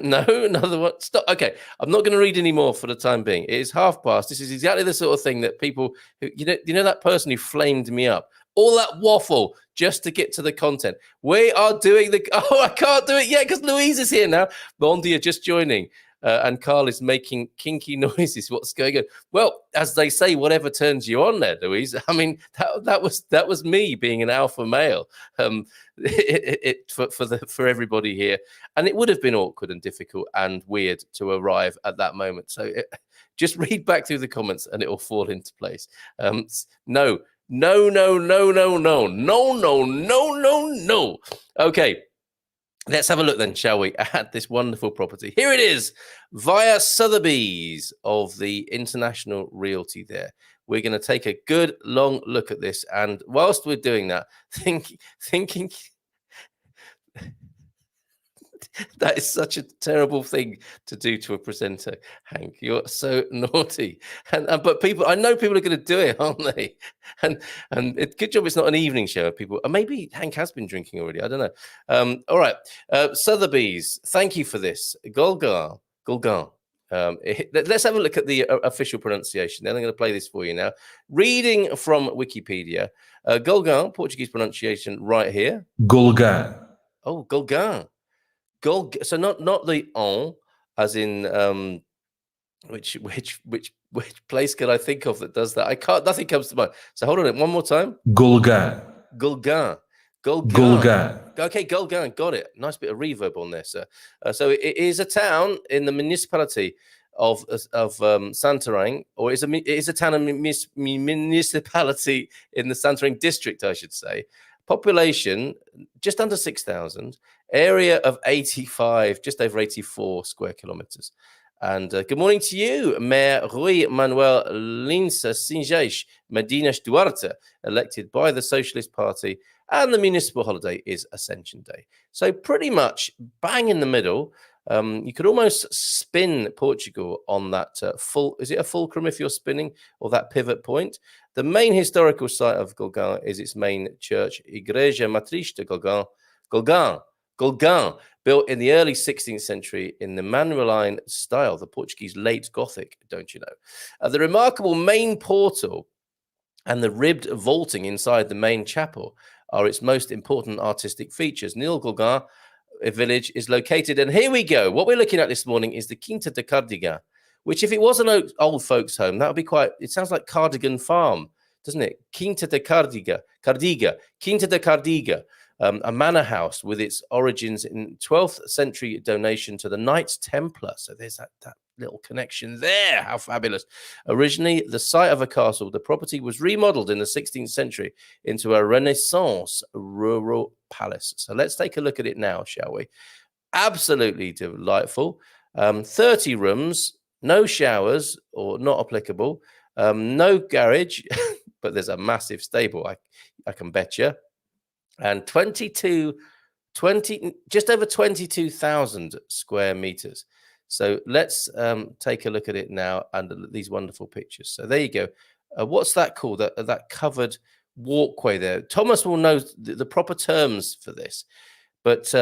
No, another one. Stop. Okay, I'm not going to read any more for the time being. It is past. This is exactly the sort of thing that people who, that person who flamed me up, all that waffle just to get to the content. We are doing I can't do it yet because Louise is here now. Bondi are just joining. And Carl is making kinky noises. What's going on? Well, as they say, whatever turns you on there, Louise. I mean, that was me being an alpha male for everybody here. And it would have been awkward and difficult and weird to arrive at that moment. So just read back through the comments and it will fall into place. No. Okay. Let's have a look then, shall we, at this wonderful property. Here it is, via Sotheby's of the International Realty there. We're going to take a good long look at this. And whilst we're doing that, thinking That is such a terrible thing to do to a presenter, Hank. You're so naughty. And but people, I know people are going to do it, aren't they? And good job it's not an evening show. People, maybe Hank has been drinking already. I don't know. All right, Sotheby's. Thank you for this, Golegã. Golegã. Let's have a look at the official pronunciation. Then I'm going to play this for you now. Reading from Wikipedia, Golegã, Portuguese pronunciation, right here. Golegã. Oh, Golegã. So not the on, as in which place can I think of that does that? I can't. Nothing comes to mind. So hold on, one more time. Golegã. Golegã. Golegã. Golegã. Okay, Golegã, got it. Nice bit of reverb on there, sir. So it is a town in the municipality of Santarém, or it is a town and municipality in the Santarém district, I should say. Population just under 6,000. Area of 85, just over 84 square kilometers. And good morning to you, Mayor Rui Manuel Linsa Singes Medinas Duarte, elected by the Socialist Party, and the municipal holiday is Ascension Day. So pretty much bang in the middle. You could almost spin Portugal on that is it a fulcrum if you're spinning, or that pivot point? The main historical site of Golegã is its main church, Igreja Matriz de Golegã. Golegã, built in the early 16th century in the Manueline style, the Portuguese late Gothic, don't you know? The remarkable main portal and the ribbed vaulting inside the main chapel are its most important artistic features. Neil Golegã village is located, and here we go. What we're looking at this morning is the Quinta De Cardigan, which, if it was an old folks' home, that would be quite. It sounds like Cardigan Farm, doesn't it? Quinta de Cardiga, Quinta de Cardiga, a manor house with its origins in 12th century donation to the Knights Templar. So there's that little connection there. How fabulous. Originally the site of a castle, the property was remodeled in the 16th century into a Renaissance rural palace. So let's take a look at it now, shall we? Absolutely delightful. 30 rooms, no showers, or not applicable, no garage, but there's a massive stable, I can bet you. And 20, just over 22,000 square meters. So let's take a look at it now and these wonderful pictures. So there you go. What's that called? That covered walkway there. Thomas will know the proper terms for this, but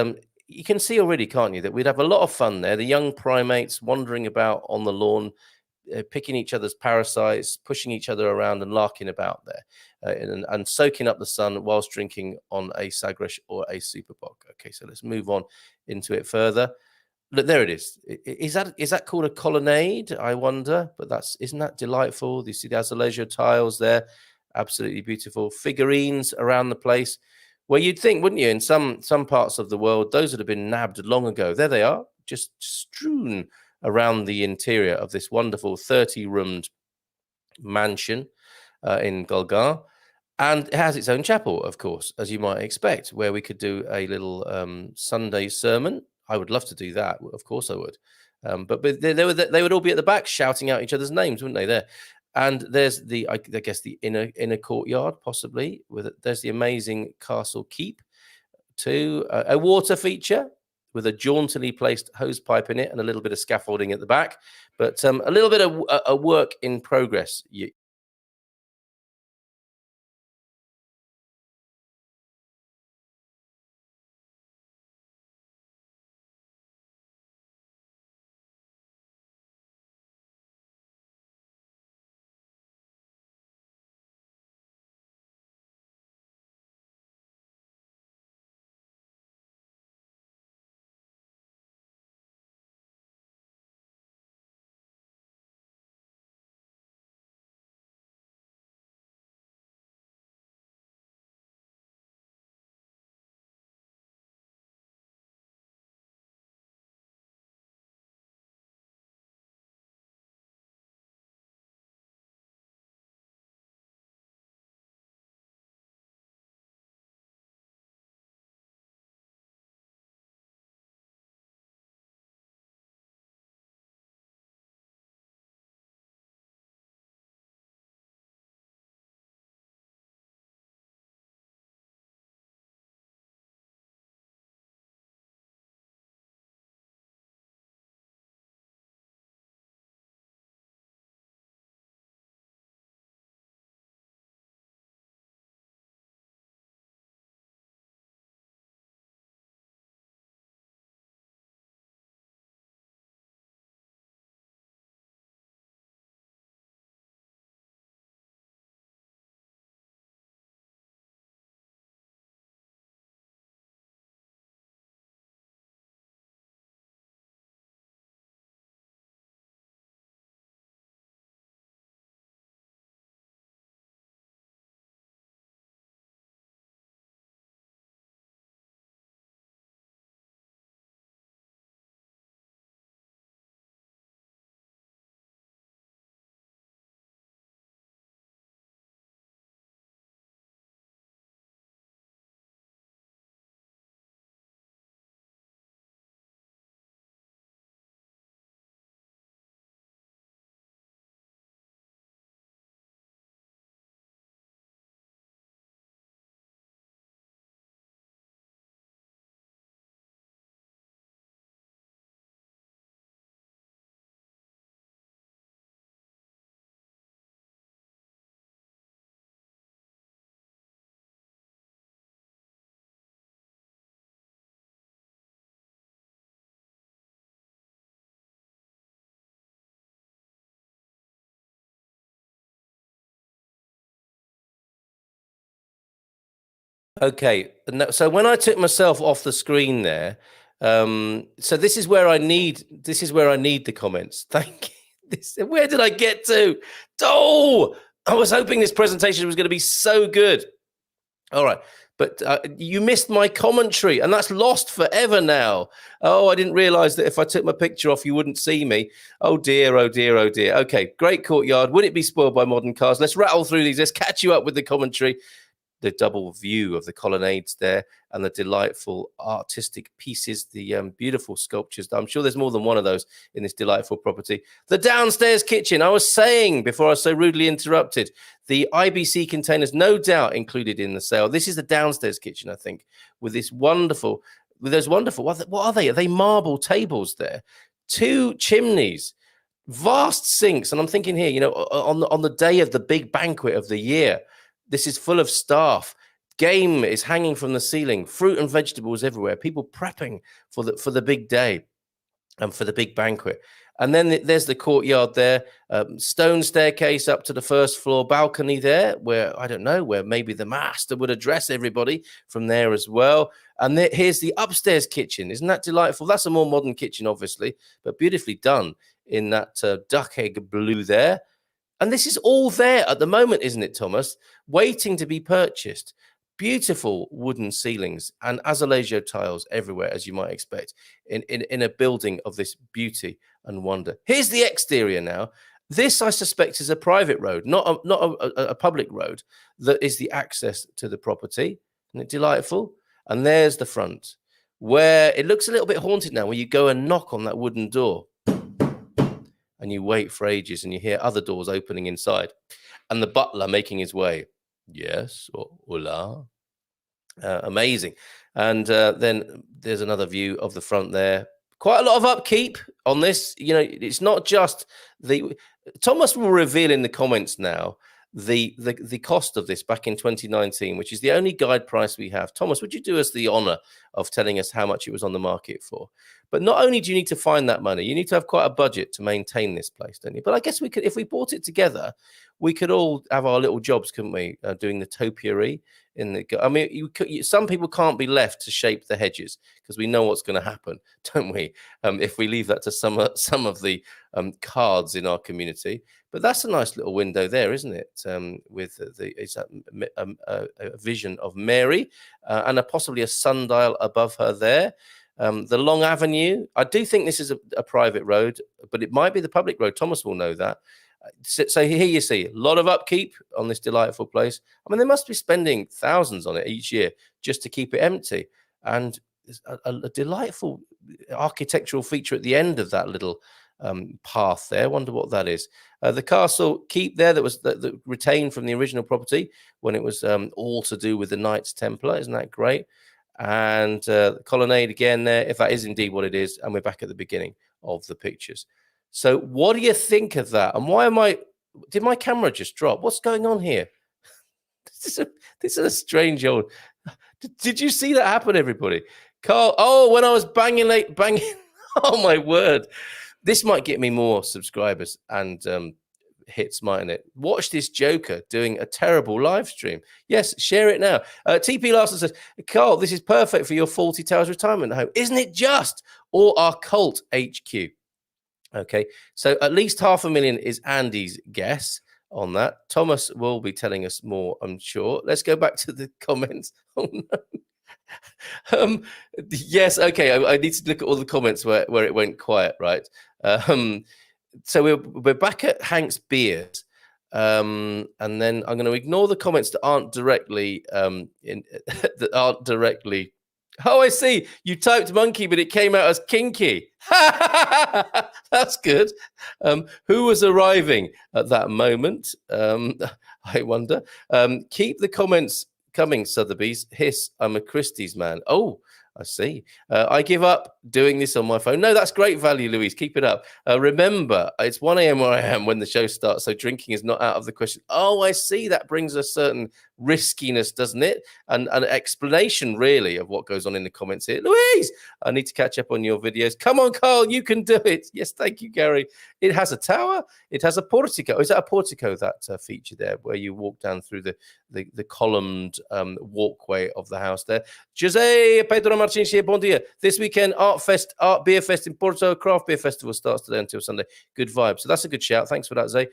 you can see already, can't you, that we'd have a lot of fun there. The young primates wandering about on the lawn, picking each other's parasites, pushing each other around and larking about there, and soaking up the sun whilst drinking on a Sagres or a Superboc. Okay, so let's move on into it further. Look, there it is. Is that called a colonnade? I wonder, but isn't that delightful? You see the azulejo tiles there, absolutely beautiful. Figurines around the place, where you'd think, wouldn't you, in some parts of the world, those would have been nabbed long ago. There they are, just strewn around the interior of this wonderful 30-roomed mansion in Golegã. And it has its own chapel, of course, as you might expect, where we could do a little Sunday sermon. I would love to do that. Of course I would. But they would all be at the back shouting out each other's names, wouldn't they, there? And there's I guess the inner courtyard, possibly. There's the amazing castle keep, too. A water feature with a jauntily placed hose pipe in it and a little bit of scaffolding at the back. But a little bit of a work in progress. Okay, so when I took myself off the screen there, so this is where I need the comments. Thank you. Where did I get to? Oh, I was hoping this presentation was going to be so good. All right, but you missed my commentary, and that's lost forever now. Oh, I didn't realize that if I took my picture off, you wouldn't see me. Oh dear, oh dear, oh dear. Okay, great courtyard. Would it be spoiled by modern cars? Let's rattle through these. Let's catch you up with the commentary. The double view of the colonnades there and the delightful artistic pieces, the beautiful sculptures. I'm sure there's more than one of those in this delightful property. The downstairs kitchen. I was saying before I was so rudely interrupted, the IBC containers no doubt included in the sale. This is the downstairs kitchen, I think, with those wonderful, what are they? Are they marble tables there? 2 chimneys, vast sinks. And I'm thinking here, on the day of the big banquet of the year, this is full of staff. Game is hanging from the ceiling. Fruit and vegetables everywhere. People prepping for the big day and for the big banquet. And then there's the courtyard there. Stone staircase up to the first floor. Balcony there, where I don't know, where maybe the master would address everybody from there as well. And here's the upstairs kitchen. Isn't that delightful? That's a more modern kitchen, obviously, but beautifully done in that duck egg blue there. And this is all there at the moment, isn't it, Thomas? Waiting to be purchased. Beautiful wooden ceilings and azulejo tiles everywhere, as you might expect, in a building of this beauty and wonder. Here's the exterior now. This, I suspect, is a private road, not a public road, that is the access to the property. Isn't it delightful? And there's the front, where it looks a little bit haunted now, where you go and knock on that wooden door. And you wait for ages and you hear other doors opening inside and the butler making his way. Yes, hola. Amazing. And then there's another view of the front there. Quite a lot of upkeep on this. It's not just Thomas will reveal in the comments now the cost of this back in 2019, which is the only guide price we have. Thomas, would you do us the honor of telling us how much it was on the market for? But not only do you need to find that money, you need to have quite a budget to maintain this place, don't you? But I guess we could, if we bought it together, we could all have our little jobs, couldn't we? Doing the topiary some people can't be left to shape the hedges because we know what's going to happen, don't we? If we leave that to some of the cards in our community. But that's a nice little window there, isn't it? With a vision of Mary and possibly a sundial above her there. The long avenue. I do think this is a private road, but it might be the public road. Thomas will know that. So here you see a lot of upkeep on this delightful place. I mean, they must be spending thousands on it each year just to keep it empty. And a delightful architectural feature at the end of that little path there. I wonder what that is. The castle keep there that retained from the original property when it was all to do with the Knights Templar. Isn't that great? And the colonnade again there, if that is indeed what it is. And we're back at the beginning of the pictures. So what do you think of that? And did my camera just drop? What's going on here? This is a strange old, did you see that happen, everybody? Carl, when I was banging, oh my word. This might get me more subscribers and hits, mightn't it? Watch this joker doing a terrible live stream. Yes, share it now. TP Larson says, Carl, this is perfect for your 40 Towers retirement home. Isn't it just? Or our cult HQ. Okay, so at least 500,000 is Andy's guess on that. Thomas will be telling us more, I'm sure. Let's go back to the comments. Oh no. Yes, okay. I need to look at all the comments where it went quiet, right? So we're back at Hank's Beard, and then I'm going to ignore the comments that aren't directly Oh, I see. You typed monkey, but it came out as kinky. That's good. Who was arriving at that moment? I wonder. Keep the comments coming, Sotheby's. Hiss, I'm a Christie's man. Oh, I see. I give up. doing this on my phone. No, that's great value, Louise. Keep it up. Remember, it's 1 a.m. where I am when the show starts, so drinking is not out of the question. Oh, I see. That brings a certain riskiness, doesn't it? And an explanation, really, of what goes on in the comments here. Louise, I need to catch up on your videos. Come on, Carl, you can do it. Yes, thank you, Gary. It has a tower. It has a portico. Is that a portico, that feature there, where you walk down through the columned walkway of the house there? Jose Pedro Martins here, bon dia. This weekend, Art Beer Fest in Porto. Craft Beer Festival starts today until Sunday. Good vibe. So that's a good shout. Thanks for that, Zay.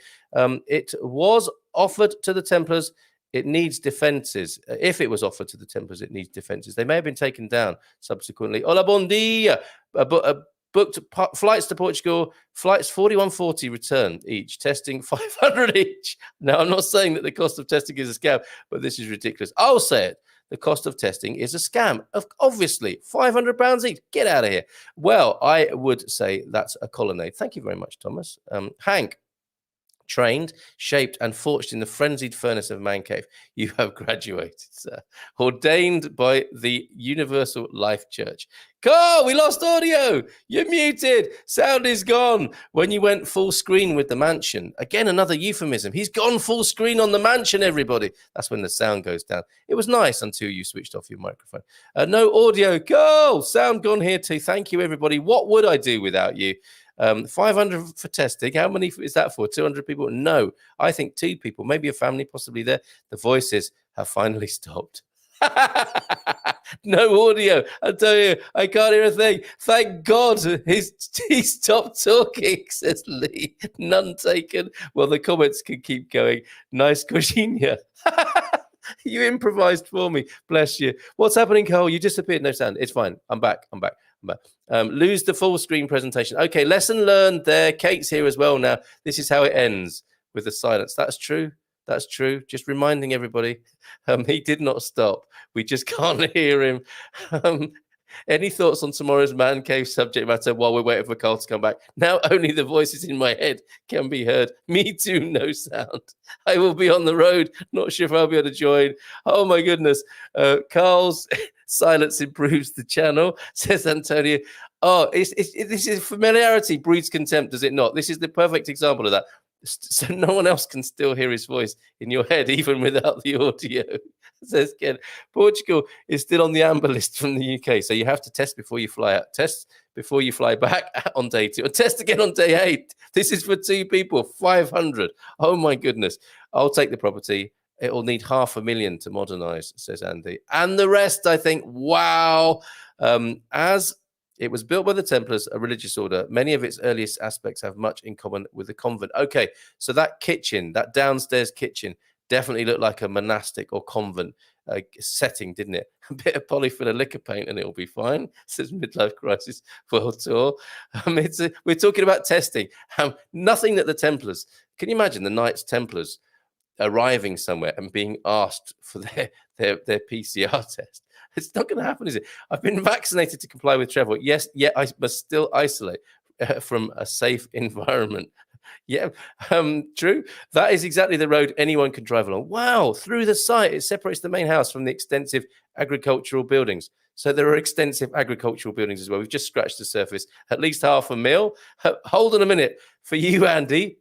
It was offered to the Templars. It needs defences. If it was offered to the Templars, it needs defences. They may have been taken down subsequently. Hola, bon dia. Booked flights to Portugal, flights 41.40 return each, testing 500 each. Now, I'm not saying that the cost of testing is a scam, but this is ridiculous. I'll say it. The cost of testing is a scam. Obviously, £500 each. Get out of here. Well, I would say that's a colonnade. Thank you very much, Thomas. Hank. Trained, shaped, and forged in the frenzied furnace of man cave. You have graduated, sir. Ordained by the Universal Life Church. Carl, we lost audio. You're muted. Sound is gone. When you went full screen with the mansion. Again, another euphemism. He's gone full screen on the mansion, everybody. That's when the sound goes down. It was nice until you switched off your microphone. No audio. Carl, sound gone here too. Thank you, everybody. What would I do without you? 500 for testing. How many is that for? 200 people? No, I think 2 people, maybe a family possibly there. The voices have finally stopped. No audio. I tell you, I can't hear a thing. Thank God he stopped talking, says Lee. None taken. Well, the comments can keep going. Nice coxinha. You improvised for me. Bless you. What's happening, Cole? You disappeared. No sound. It's fine. I'm back. Lose the full screen presentation. Okay, lesson learned there. Kate's here as well now. This is how it ends, with the silence. That's true. That's true. Just reminding everybody, he did not stop. We just can't hear him. Any thoughts on tomorrow's man cave subject matter while we're waiting for Carl to come back? Now only the voices in my head can be heard. Me too, no sound. I will be on the road. Not sure if I'll be able to join. Oh, my goodness. Carl's silence improves the channel, says Antonio. Oh, this is familiarity breeds contempt, does it not? This is the perfect example of that. So no one else can still hear his voice in your head, even without the audio. Says Ken. Portugal is still on the amber list from the UK, so you have to test before you fly out. Test before you fly back on day 2, or test again on day 8. This is for 2 people, 500. Oh my goodness! I'll take the property. It will need 500,000 to modernise, says Andy, and the rest. I think, wow, as it was built by the Templars, a religious order. Many of its earliest aspects have much in common with the convent. Okay, so that kitchen, that downstairs kitchen, definitely looked like a monastic or convent setting, didn't it? A bit of polyfiller liquor paint and it'll be fine, says Midlife Crisis World Tour. We're talking about testing. Nothing that the Templars, can you imagine the Knights Templars arriving somewhere and being asked for their PCR test? It's not going to happen, is it? I've been vaccinated to comply with travel. Yes, yet I must still isolate from a safe environment. Yeah, true. That is exactly the road anyone can drive along. Wow, through the site, it separates the main house from the extensive agricultural buildings. So there are extensive agricultural buildings as well. We've just scratched the surface. At least 500,000. Hold on a minute. For you, Andy,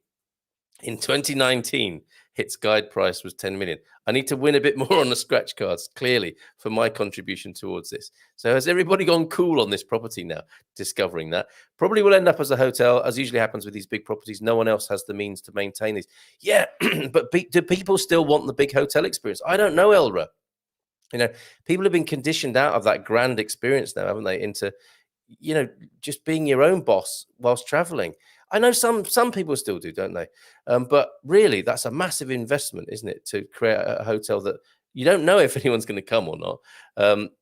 in 2019, its guide price was 10 million. I need to win a bit more on the scratch cards, clearly, for my contribution towards this. So has everybody gone cool on this property now, discovering that? Probably will end up as a hotel, as usually happens with these big properties. No one else has the means to maintain these. Yeah, but do people still want the big hotel experience? I don't know, Elra. You know, people have been conditioned out of that grand experience now, haven't they, into, you know, just being your own boss whilst traveling. I know some people still do, don't they? But really, that's a massive investment, isn't it, to create a hotel that you don't know if anyone's going to come or not.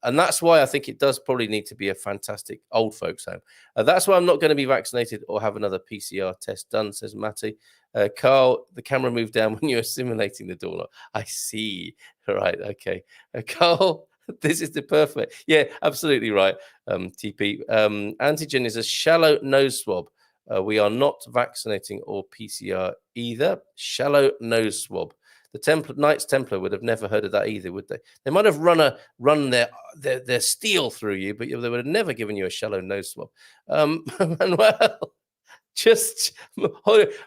And that's why I think it does probably need to be a fantastic old folks home. That's why I'm not going to be vaccinated or have another PCR test done, says Matty. Carl, the camera moved down when you were simulating the door lock. I see. All right. Okay. Carl, this is the perfect. Yeah, absolutely right. TP. Antigen is a shallow nose swab. We are not vaccinating or PCR either. Shallow nose swab. The Knights Templar would have never heard of that either, would they? They might have run their steel through you, but they would have never given you a shallow nose swab. Manuel,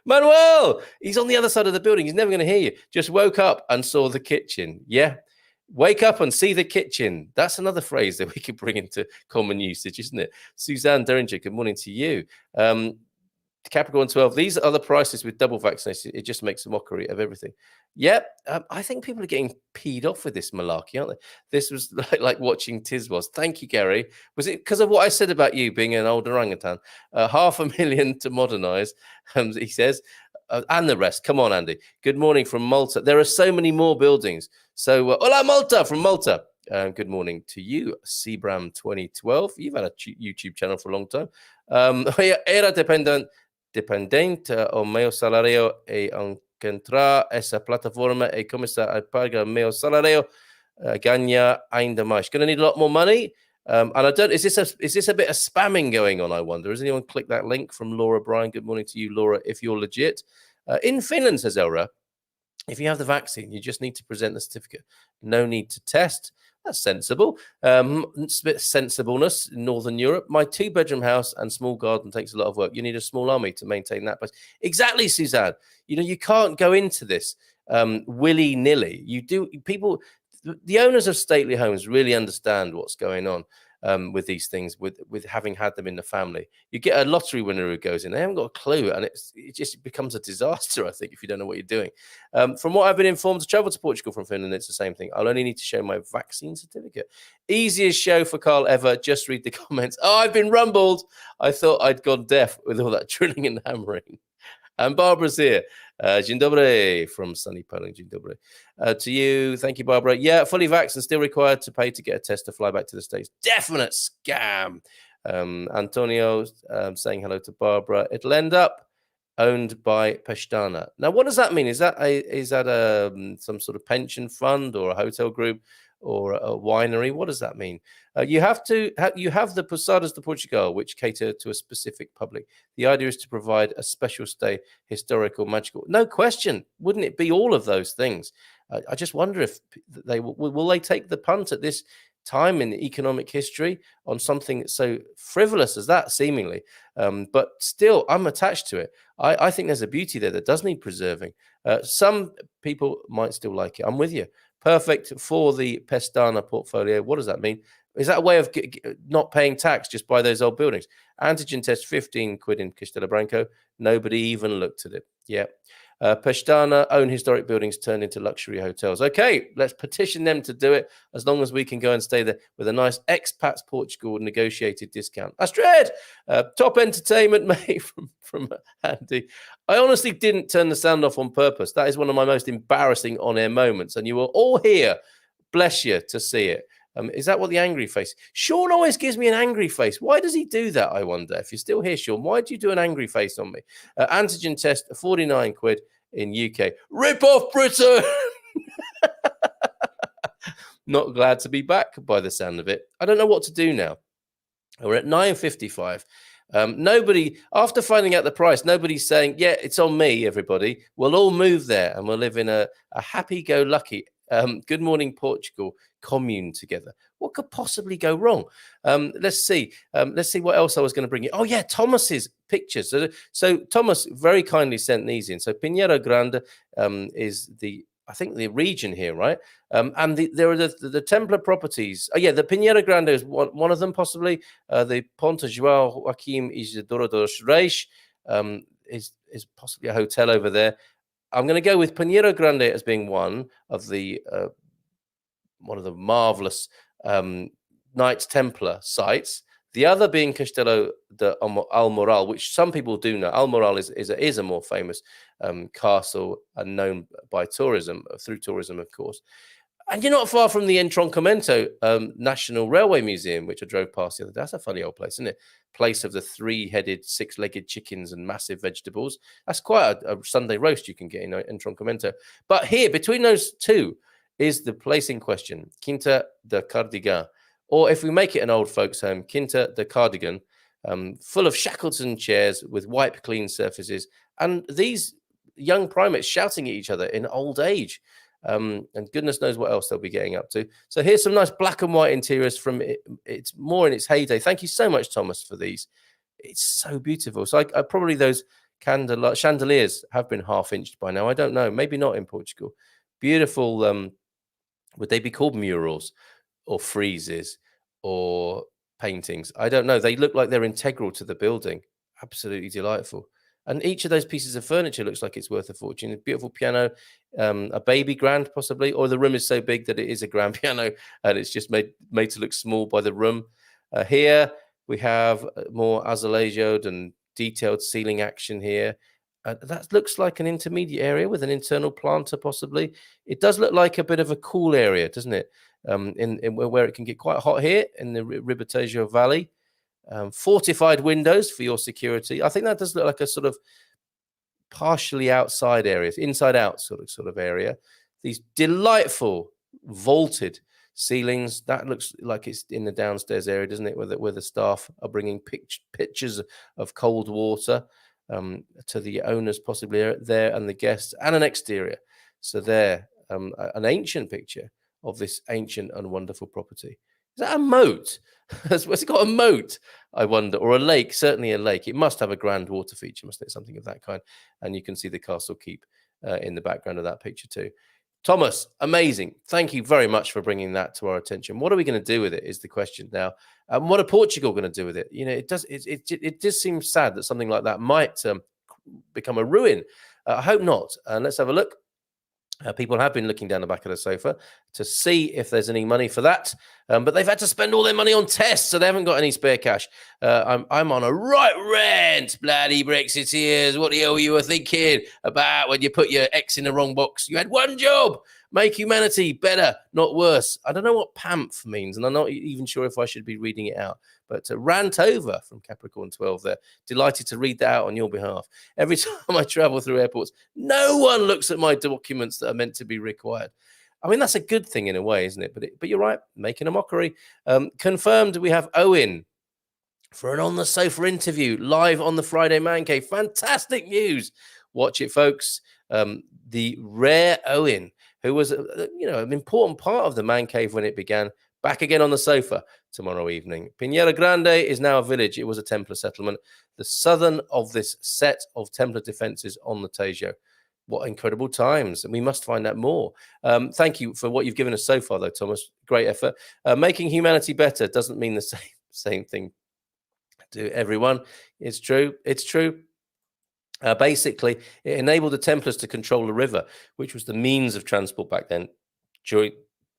Manuel, he's on the other side of the building. He's never going to hear you. Just woke up and saw the kitchen. Yeah. Wake up and see the kitchen. That's another phrase that we could bring into common usage, isn't it? Suzanne Derringer, good morning to you. Capricorn 12, these are the prices with double vaccination. It just makes a mockery of everything. Yep, I think people are getting peed off with this malarkey, aren't they? This was like watching Tiz was. Thank you, Gary. Was it because of what I said about you being an old orangutan? 500,000 to modernise, he says, and the rest. Come on, Andy. Good morning from Malta. There are so many more buildings. So, hola, Malta, from Malta. Good morning to you, Cbram 2012. You've had a YouTube channel for a long time. Era dependente o meu salario e encontrar essa plataforma e começar a pagar meu salario ganha ainda mais. Going to need a lot more money. And I don't. Is this a bit of spamming going on? I wonder. Has anyone clicked that link from Laura Bryan? Good morning to you, Laura. If you're legit, in Finland, says Elra, if you have the vaccine, you just need to present the certificate. No need to test. That's sensible. It's a bit of sensibleness in Northern Europe. My 2-bedroom house and small garden takes a lot of work. You need a small army to maintain that place. Exactly, Suzanne. You know, you can't go into this willy-nilly. The owners of stately homes really understand what's going on with these things, with having had them in the family. You get a lottery winner who goes in, they haven't got a clue, and it just becomes a disaster, I think, if you don't know what you're doing. From what I've been informed, to travel to Portugal from Finland, it's the same thing. I'll only need to show my vaccine certificate. Easiest show for Carl ever. Just read the comments. Oh, I've been rumbled. I thought I'd gone deaf with all that drilling and hammering. And Barbara's here. Dzień dobry from sunny Poland. Dzień dobry. To you, thank you, Barbara. Yeah, fully vaxxed and still required to pay to get a test to fly back to the States. Definite scam. Antonio saying hello to Barbara. It'll end up owned by Pestana. Now, what does that mean? Is that some sort of pension fund or a hotel group or a winery? What does that mean? You have the Posadas de Portugal, which cater to a specific public. The idea is to provide a special stay, historical, magical. No question. Wouldn't it be all of those things? I just wonder if will they take the punt at this time in economic history on something so frivolous as that, seemingly. But still, I'm attached to it. I think there's a beauty there that does need preserving. Some people might still like it. I'm with you. Perfect for the Pestana portfolio. What does that mean? Is that a way of not paying tax just by those old buildings? Antigen test, 15 quid in Castelo Branco. Nobody even looked at it. Yeah. Pestana own historic buildings turned into luxury hotels. Okay, let's petition them to do it as long as we can go and stay there with a nice Expats Portugal negotiated discount. Astrid, top entertainment, mate, from Andy. I honestly didn't turn the sound off on purpose. That is one of my most embarrassing on-air moments, and you were all here, bless you, to see it. Is that what the angry face? Sean always gives me an angry face. Why does he do that, I wonder? If you're still here, Sean, why do you do an angry face on me? Antigen test, 49 quid in UK. Rip off Britain! Not glad to be back by the sound of it. I don't know what to do now. We're at 9:55. Nobody, after finding out the price, nobody's saying, yeah, it's on me, everybody. We'll all move there and we'll live in a happy-go-lucky Good Morning Portugal commune together. What could possibly go wrong? Let's see what else I was going to bring you. Oh yeah, Thomas's pictures. So Thomas very kindly sent these in. So Pinheiro Grande is the region here, right? And there are the Templar properties. Oh yeah, the Pinheiro Grande is one of them possibly. The Ponta João Joaquim Isidoro dos Reis is possibly a hotel over there. I'm going to go with Pinheiro Grande as being one of the marvelous Knights Templar sites. The other being Castelo de Almoral, which some people do know. Almoral is a more famous castle and known by tourism, through tourism, of course. And you're not far from the Entroncamento National Railway Museum, which I drove past the other day. That's a funny old place, isn't it? Place of the 3-headed, 6-legged chickens and massive vegetables. That's quite a Sunday roast you can get in Entroncamento. But here, between those two, is the place in question, Quinta De Cardigan. Or if we make it an old folks' home, Quinta De Cardigan, full of Shackleton chairs with wipe-clean surfaces. And these young primates shouting at each other in old age. And goodness knows what else they'll be getting up to. So here's some nice black and white interiors from it's more in its heyday. Thank you so much, Thomas, for these. It's so beautiful. So I probably those chandeliers have been half-inched by now. I don't know. Maybe not in Portugal. Beautiful. Would they be called murals or friezes or paintings? I don't know. They look like they're integral to the building. Absolutely delightful. And each of those pieces of furniture looks like it's worth a fortune. A beautiful piano, a baby grand possibly, or the room is so big that it is a grand piano and it's just made to look small by the room. Here we have more azulejoed and detailed ceiling action here. That looks like an intermediate area with an internal planter possibly. It does look like a bit of a cool area, doesn't it? In where it can get quite hot here in the Ribatejo Valley. Fortified windows for your security. I think that does look like a sort of partially outside areas, inside out sort of area. These delightful vaulted ceilings. That looks like it's in the downstairs area, doesn't it? Where the staff are bringing pitchers of cold water to the owners possibly there and the guests, and an exterior. So there, an ancient picture of this ancient and wonderful property. Is that a moat? Has it got a moat, I wonder, or a lake? Certainly a lake. It must have a grand water feature, mustn't it? Something of that kind. And you can see the castle keep in the background of that picture too. Thomas, amazing. Thank you very much for bringing that to our attention. What are we going to do with it is the question now. And what are Portugal going to do with it? You know, it does seem sad that something like that might become a ruin. I hope not. Let's have a look. People have been looking down the back of the sofa to see if there's any money for that, but they've had to spend all their money on tests, so they haven't got any spare cash. I'm on a right rant, bloody Brexiteers. What the hell you were thinking about when you put your X in the wrong box? You had one job: make humanity better, not worse. I don't know what PAMF means, and I'm not even sure if I should be reading it out. But rant over from Capricorn 12 there. Delighted to read that out on your behalf. Every time I travel through airports, no one looks at my documents that are meant to be required. I mean, that's a good thing in a way, isn't it? But you're right, making a mockery. Confirmed we have Owen for an On the Sofa interview live on the Friday Man Cave. Fantastic news. Watch it, folks. The rare Owen, who was an important part of the Man Cave when it began, back again on the sofa tomorrow evening. Pinheira Grande is now a village. It was a Templar settlement. The southern of this set of Templar defences on the Tejo. What incredible times. And we must find out more. Thank you for what you've given us so far, though, Thomas. Great effort. Making humanity better doesn't mean the same thing to everyone. It's true. It's true. Basically, it enabled the Templars to control the river, which was the means of transport back then during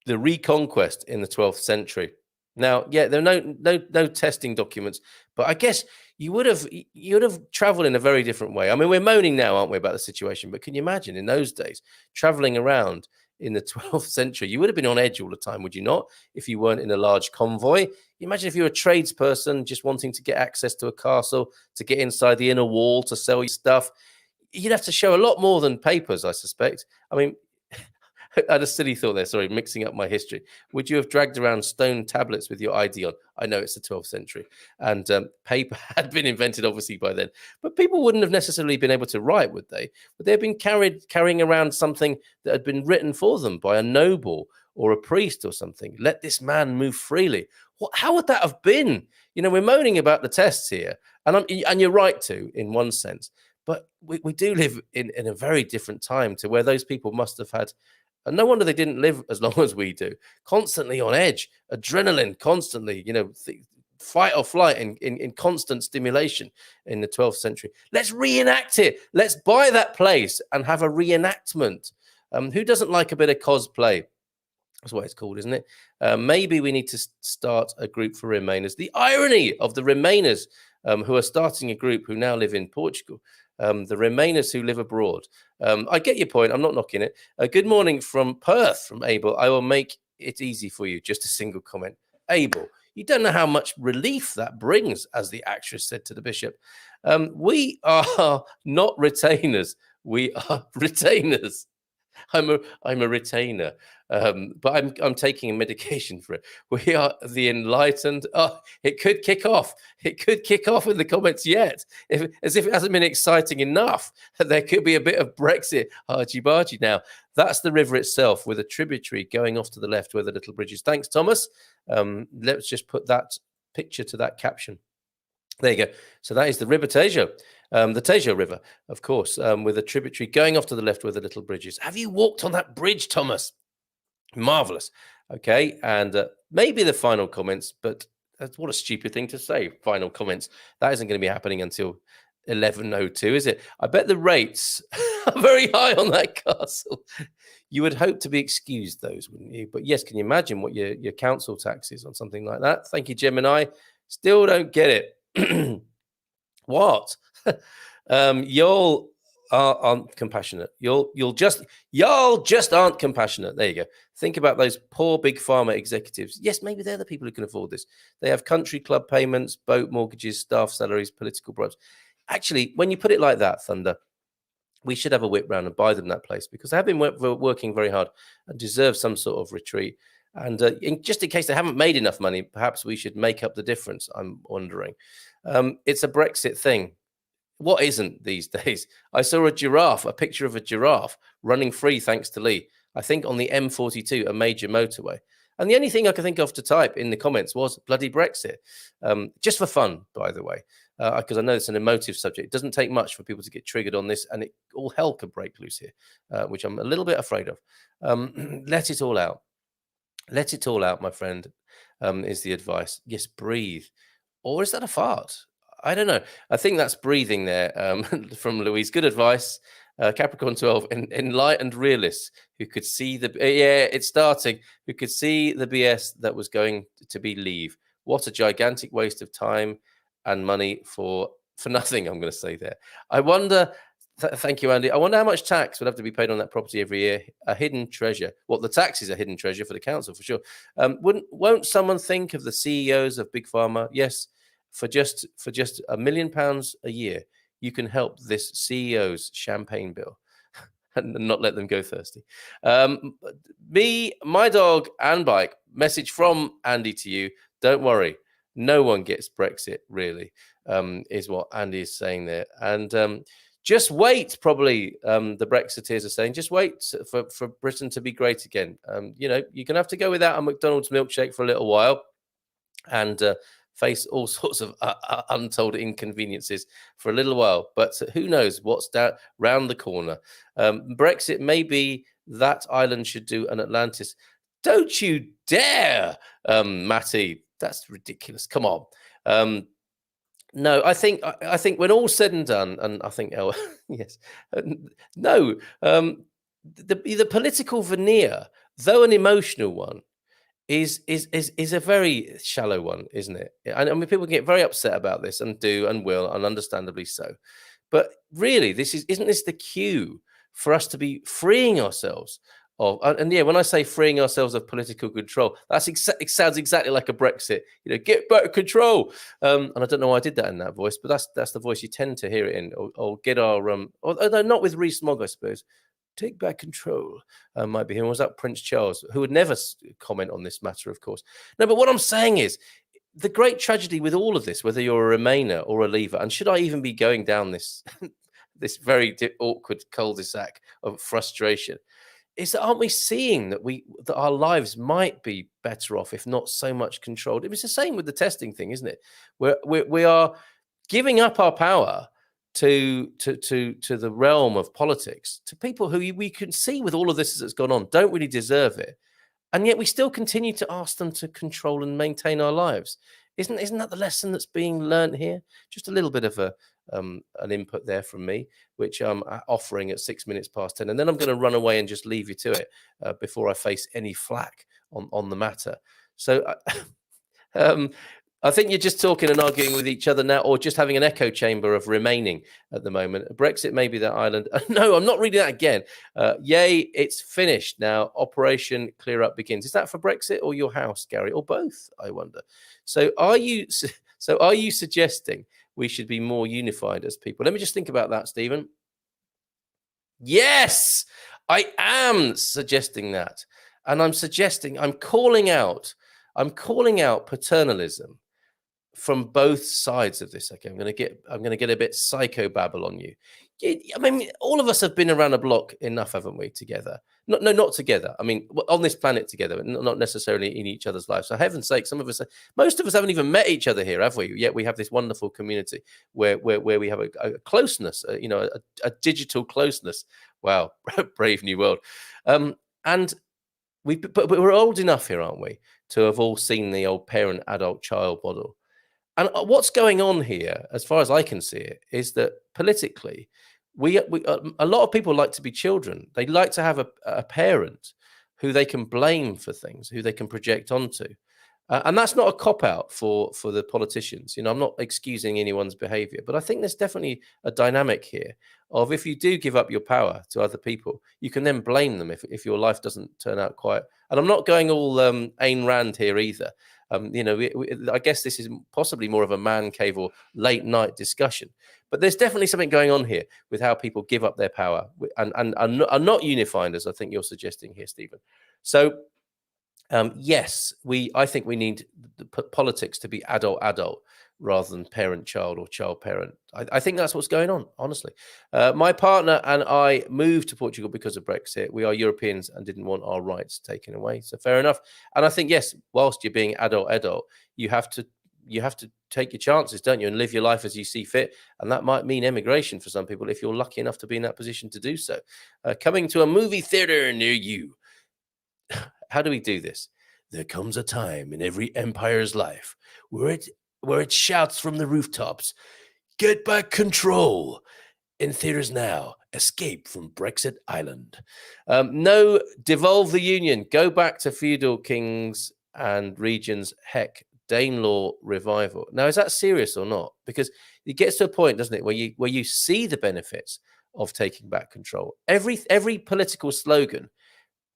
the reconquest in the 12th century. Now, yeah, there are no testing documents, but I guess you'd have traveled in a very different way. I mean, we're moaning now, aren't we, about the situation? But can you imagine in those days travelling around in the 12th century? You would have been on edge all the time, would you not? If you weren't in a large convoy. You imagine if you're a tradesperson just wanting to get access to a castle, to get inside the inner wall, to sell your stuff. You'd have to show a lot more than papers, I suspect. I mean, I had a silly thought there, sorry, mixing up my history. Would you have dragged around stone tablets with your ID on? I know it's the 12th century, and paper had been invented, obviously, by then. But people wouldn't have necessarily been able to write, would they? Would they have been carrying around something that had been written for them by a noble or a priest or something? Let this man move freely. How would that have been? You know, we're moaning about the tests here, and you're right to, in one sense. But we do live in a very different time to where those people must have had. And no wonder they didn't live as long as we do. Constantly on edge, adrenaline, constantly, fight or flight in constant stimulation in the 12th century. Let's reenact it. Let's buy that place and have a reenactment. Who doesn't like a bit of cosplay? That's what it's called, isn't it? Maybe we need to start a group for Remainers. The irony of the Remainers who are starting a group who now live in Portugal. The Remainers who live abroad. I get your point. I'm not knocking it. Good morning from Perth, from Abel. I will make it easy for you. Just a single comment. Abel, you don't know how much relief that brings, as the actress said to the bishop. We are not retainers. We are retainers. I'm a retainer, but I'm taking a medication for it. We are the enlightened. Oh, it could kick off. It could kick off in the comments yet, as if it hasn't been exciting enough. There could be a bit of Brexit argy-bargy now. That's the river itself with a tributary going off to the left where the little bridge is. Thanks, Thomas. Let's just put that picture to that caption. There you go. So that is the River Tejo, the Tejo River, of course, with a tributary going off to the left where the little bridge is. Have you walked on that bridge, Thomas? Marvelous. Okay, and maybe the final comments, but what a stupid thing to say. Final comments. That isn't going to be happening until 11:02, is it? I bet the rates are very high on that castle. You would hope to be excused those, wouldn't you? But yes, can you imagine what your council tax is on something like that? Thank you, Gemini. Still don't get it. What? Y'all aren't compassionate. Y'all just aren't compassionate. There you go. Think about those poor big pharma executives. Yes, maybe they're the people who can afford this. They have country club payments, boat mortgages, staff salaries, political bribes. Actually, when you put it like that, Thunder, we should have a whip round and buy them that place, because they have been working very hard and deserve some sort of retreat. And just in case they haven't made enough money, perhaps we should make up the difference, I'm wondering. It's a Brexit thing. What isn't these days? I saw a picture of a giraffe running free thanks to Lee, I think on the M42, a major motorway. And the only thing I could think of to type in the comments was bloody Brexit. Just for fun, by the way, because I know it's an emotive subject. It doesn't take much for people to get triggered on this, and all hell could break loose here, which I'm a little bit afraid of. Let it all out. Let it all out, my friend, is the advice. Yes, breathe. Or is that a fart? I don't know. I think that's breathing there from Louise. Good advice. Capricorn 12, enlightened realists who could see it's starting, who could see the BS that was going to be leave. What a gigantic waste of time and money for nothing, I'm going to say there. I wonder... Thank you, Andy. I wonder how much tax would have to be paid on that property every year. A hidden treasure. Well, the tax is a hidden treasure for the council, for sure. Won't someone think of the CEOs of Big Pharma? Yes, for just £1 million a year, you can help this CEO's champagne bill and not let them go thirsty. My dog and bike. Message from Andy to you. Don't worry. No one gets Brexit, really, is what Andy is saying there. And... just wait, probably the Brexiteers are saying, just wait for Britain to be great again. You're going to have to go without a McDonald's milkshake for a little while and face all sorts of untold inconveniences for a little while. But who knows what's round the corner. Brexit, maybe that island should do an Atlantis. Don't you dare, Matty. That's ridiculous. Come on. No, I think when all's said and done, and I think yes, no, the political veneer, though an emotional one, is a very shallow one, isn't it? I mean, people get very upset about this and do and will, and understandably so. But really, isn't this the cue for us to be freeing ourselves of? And yeah, when I say freeing ourselves of political control, it sounds exactly like a Brexit. Get back control. And I don't know why I did that in that voice, but that's the voice you tend to hear it in. Or get our although not with Rees-Mogg, I suppose. Take back control might be him. Was that Prince Charles, who would never comment on this matter, of course. No, but what I'm saying is the great tragedy with all of this, whether you're a Remainer or a Leaver, and should I even be going down this this very awkward cul-de-sac of frustration, is that aren't we seeing that our lives might be better off if not so much controlled? It was the same with the testing thing, isn't it? We are giving up our power to the realm of politics, to people who we can see with all of this that's gone on don't really deserve it, and yet we still continue to ask them to control and maintain our lives. Isn't that the lesson that's being learned here? Just a little bit of an input there from me, which I'm offering at 10 minutes, and then I'm going to run away and just leave you to it before I face any flack on the matter. So I think you're just talking and arguing with each other now, or just having an echo chamber of remaining at the moment. Brexit may be that island. No, I'm not reading that again. Yay, it's finished now. Operation Clear Up begins. Is that for Brexit or your house, Gary, or both? I wonder. So are you suggesting we should be more unified as people? Let me just think about that, Stephen. Yes, I am suggesting that. And I'm calling out paternalism from both sides of this. Okay, I'm going to get a bit psychobabble on you. I mean, all of us have been around a block enough, haven't we? Together, not together. I mean, on this planet together, not necessarily in each other's lives. For heaven's sake, most of us haven't even met each other here, have we? Yet we have this wonderful community where we have a closeness, a digital closeness. Wow, brave new world. And but we're old enough here, aren't we, to have all seen the old parent-adult-child model. And what's going on here, as far as I can see it, is that politically, a lot of people like to be children. They like to have a parent who they can blame for things, who they can project onto. And that's not a cop-out for the politicians. I'm not excusing anyone's behavior, but I think there's definitely a dynamic here of, if you do give up your power to other people, you can then blame them if your life doesn't turn out quite. And I'm not going all Ayn Rand here either. I guess this is possibly more of a man cave or late night discussion, but there's definitely something going on here with how people give up their power and are not unified, as I think you're suggesting here, Stephen. So yes, I think we need politics to be adult rather than parent-child or child-parent. I think that's what's going on, honestly. My partner and I moved to Portugal because of Brexit. We are Europeans and didn't want our rights taken away. So fair enough. And I think, yes, whilst you're being adult, you have to take your chances, don't you, and live your life as you see fit. And that might mean emigration for some people if you're lucky enough to be in that position to do so. Coming to a movie theater near you. How do we do this? There comes a time in every empire's life where it shouts from the rooftops, "Get back control!" In theaters now, escape from Brexit Island. No, devolve the union. Go back to feudal kings and regions. Heck, Danelaw revival. Now, is that serious or not? Because it gets to a point, doesn't it, where you see the benefits of taking back control. Every political slogan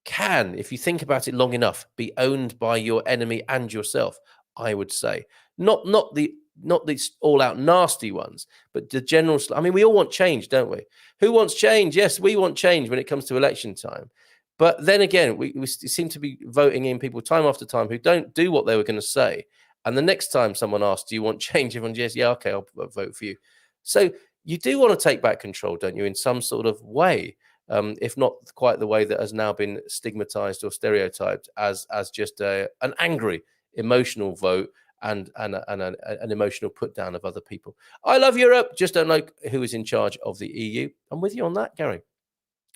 can, if you think about it long enough, be owned by your enemy and yourself. I would say not these all-out nasty ones, but the general. I mean, we all want change, don't we? Who wants change? Yes, we want change when it comes to election time. But then again, we seem to be voting in people time after time who don't do what they were going to say. And the next time someone asks, "Do you want change?" everyone says, "Yeah, okay, I'll vote for you." So you do want to take back control, don't you, in some sort of way? If not quite the way that has now been stigmatized or stereotyped as just an angry, emotional vote and an emotional put down of other people. I love Europe, just don't like who is in charge of the EU. I'm with you on that, Gary.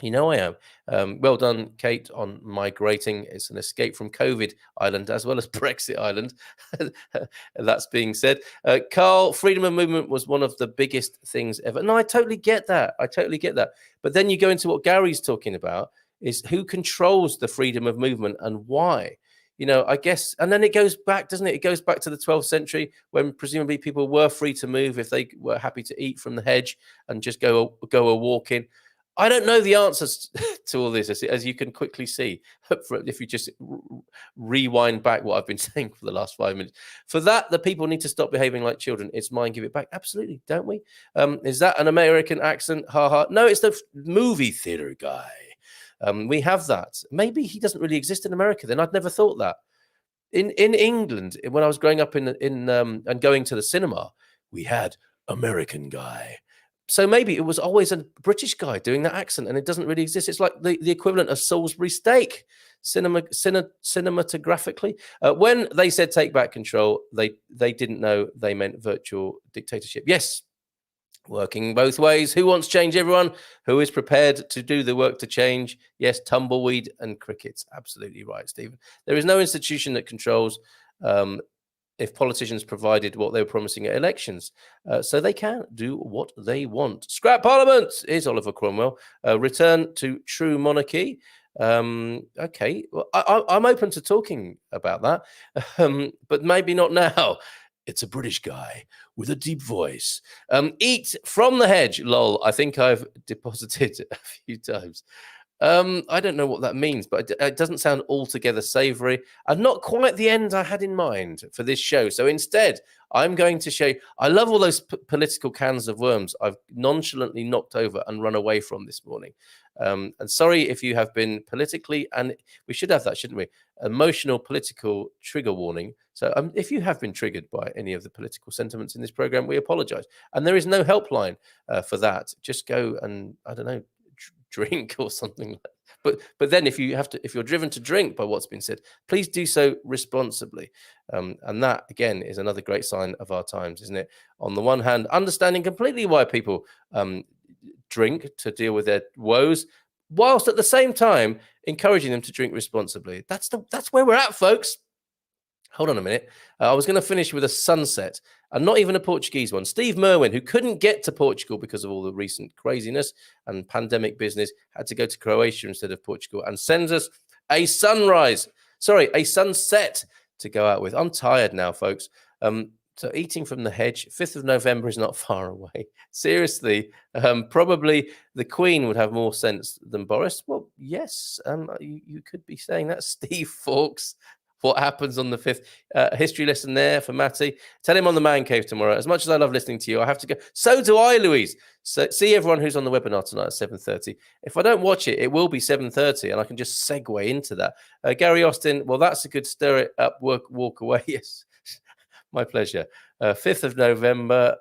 You know I am. Well done, Kate, on migrating. It's an escape from COVID Island as well as Brexit Island. That's being said. Carl, freedom of movement was one of the biggest things ever. No, I totally get that. But then you go into what Gary's talking about, is who controls the freedom of movement and why. I guess, and then it goes back, doesn't it? It goes back to the 12th century when presumably people were free to move if they were happy to eat from the hedge and just go a walk in. I don't know the answers to all this, as you can quickly see, if you just rewind back what I've been saying for the last 5 minutes. For that, the people need to stop behaving like children. It's mine, give it back. Absolutely, don't we? Is that an American accent? Ha ha. No, it's the movie theater guy. We have that. Maybe he doesn't really exist in America then. I'd never thought that. In England, when I was growing up and going to the cinema, we had American guy. So maybe it was always a British guy doing that accent, and it doesn't really exist. It's like the equivalent of Salisbury steak, cinematographically. When they said take back control, they didn't know they meant virtual dictatorship. Yes, working both ways. Who wants change, everyone? Who is prepared to do the work to change? Yes, tumbleweed and crickets. Absolutely right, Stephen. There is no institution that controls if politicians provided what they were promising at elections. So they can do what they want. Scrap Parliament is Oliver Cromwell. Return to true monarchy. Okay, well, I'm open to talking about that, but maybe not now. It's a British guy with a deep voice. Eat from the hedge, lol. I think I've deposited a few times. I don't know what that means, but it doesn't sound altogether savoury and not quite the end I had in mind for this show. So instead, I'm going to show you, I love all those political cans of worms I've nonchalantly knocked over and run away from this morning. And sorry if you have been politically, and we should have that, shouldn't we? Emotional, political trigger warning. So if you have been triggered by any of the political sentiments in this program, we apologize. And there is no helpline for that. Just go and, I don't know, drink or something like that. But then if you're driven to drink by what's been said, please do so responsibly. And that again is another great sign of our times, isn't it? On the one hand, understanding completely why people drink to deal with their woes, whilst at the same time encouraging them to drink responsibly. That's where we're at, folks. Hold on a minute. I was going to finish with a sunset, and not even a Portuguese one. Steve Merwin, who couldn't get to Portugal because of all the recent craziness and pandemic business, had to go to Croatia instead of Portugal, and sends us a sunset to go out with. I'm tired now, folks. So eating from the hedge, 5th of November is not far away. Seriously, probably the Queen would have more sense than Boris. Well, yes, you could be saying that. Steve Fawkes. What happens on the 5th? History lesson there for Matty. Tell him on the Man Cave tomorrow. As much as I love listening to you, I have to go. So do I, Louise. So see everyone who's on the webinar tonight at 7:30. If I don't watch it, it will be 7:30, and I can just segue into that. Gary Austin, well, that's a good stir it up, walk away. Yes, my pleasure. 5th of November,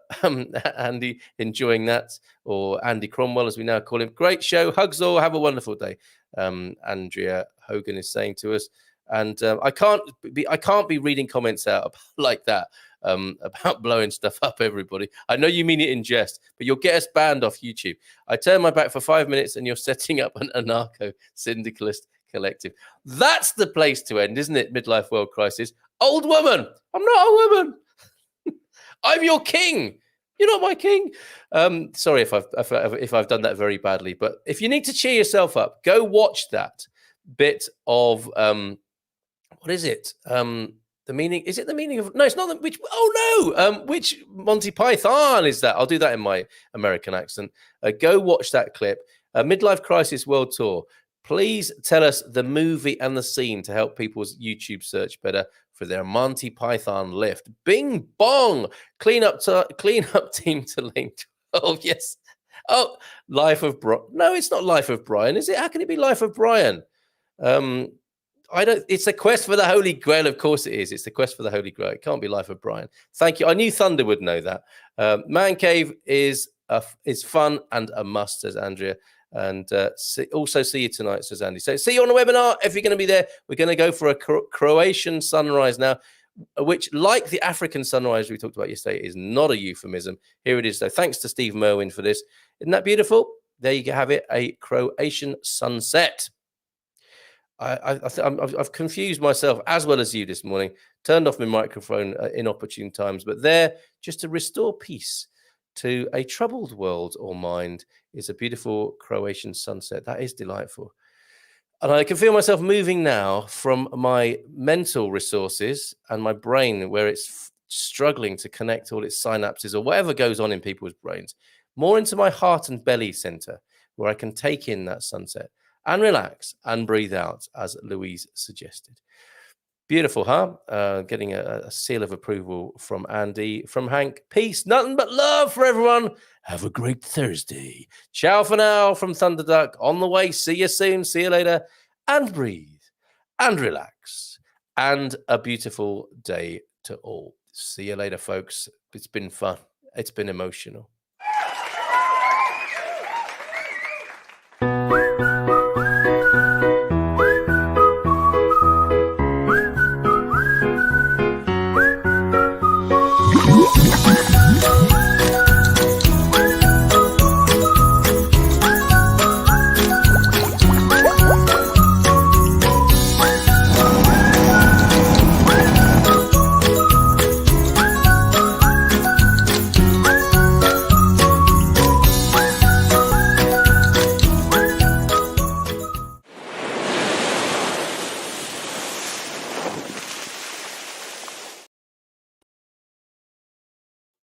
Andy enjoying that, or Andy Cromwell, as we now call him. Great show. Hugs all. Have a wonderful day. Andrea Hogan is saying to us. And I can't be reading comments out like that about blowing stuff up, everybody. I know you mean it in jest, but you'll get us banned off YouTube. I turn my back for 5 minutes and you're setting up an anarcho-syndicalist collective. That's the place to end, isn't it? Midlife world crisis. Old woman. I'm not a woman. I'm your king. You're not my king. Sorry if I've done that very badly, but if you need to cheer yourself up, go watch that bit of... what is it? The meaning? Is it the meaning of? No, it's not. Which Monty Python is that? I'll do that in my American accent. Go watch that clip. Midlife Crisis World Tour. Please tell us the movie and the scene to help people's YouTube search better for their Monty Python lift. Bing bong. Clean up team to link. Oh yes. Oh, Life of Brian. No, it's not Life of Brian, is it? How can it be Life of Brian? It's a quest for the Holy Grail. Of course it is. It's the quest for the Holy Grail. It can't be Life of Brian. Thank you. I knew Thunder would know that. Man Cave is fun and a must, says Andrea. And also see you tonight, says Andy. So see you on the webinar. If you're going to be there, we're going to go for a Croatian sunrise now, which, like the African sunrise we talked about yesterday, is not a euphemism. Here it is, though. Thanks to Steve Merwin for this. Isn't that beautiful? There you have it, a Croatian sunset. I've confused myself as well as you this morning, turned off my microphone inopportune times, but there, just to restore peace to a troubled world or mind, is a beautiful Croatian sunset. That is delightful. And I can feel myself moving now from my mental resources and my brain, where it's struggling to connect all its synapses or whatever goes on in people's brains, more into my heart and belly center, where I can take in that sunset and relax and breathe out, as Louise suggested. Beautiful, huh? Getting a seal of approval from Andy, from Hank. Peace, nothing but love for everyone. Have a great Thursday. Ciao for now from Thunderduck. On the way. See you soon. See you later. And breathe and relax. And a beautiful day to all. See you later, folks. It's been fun. It's been emotional.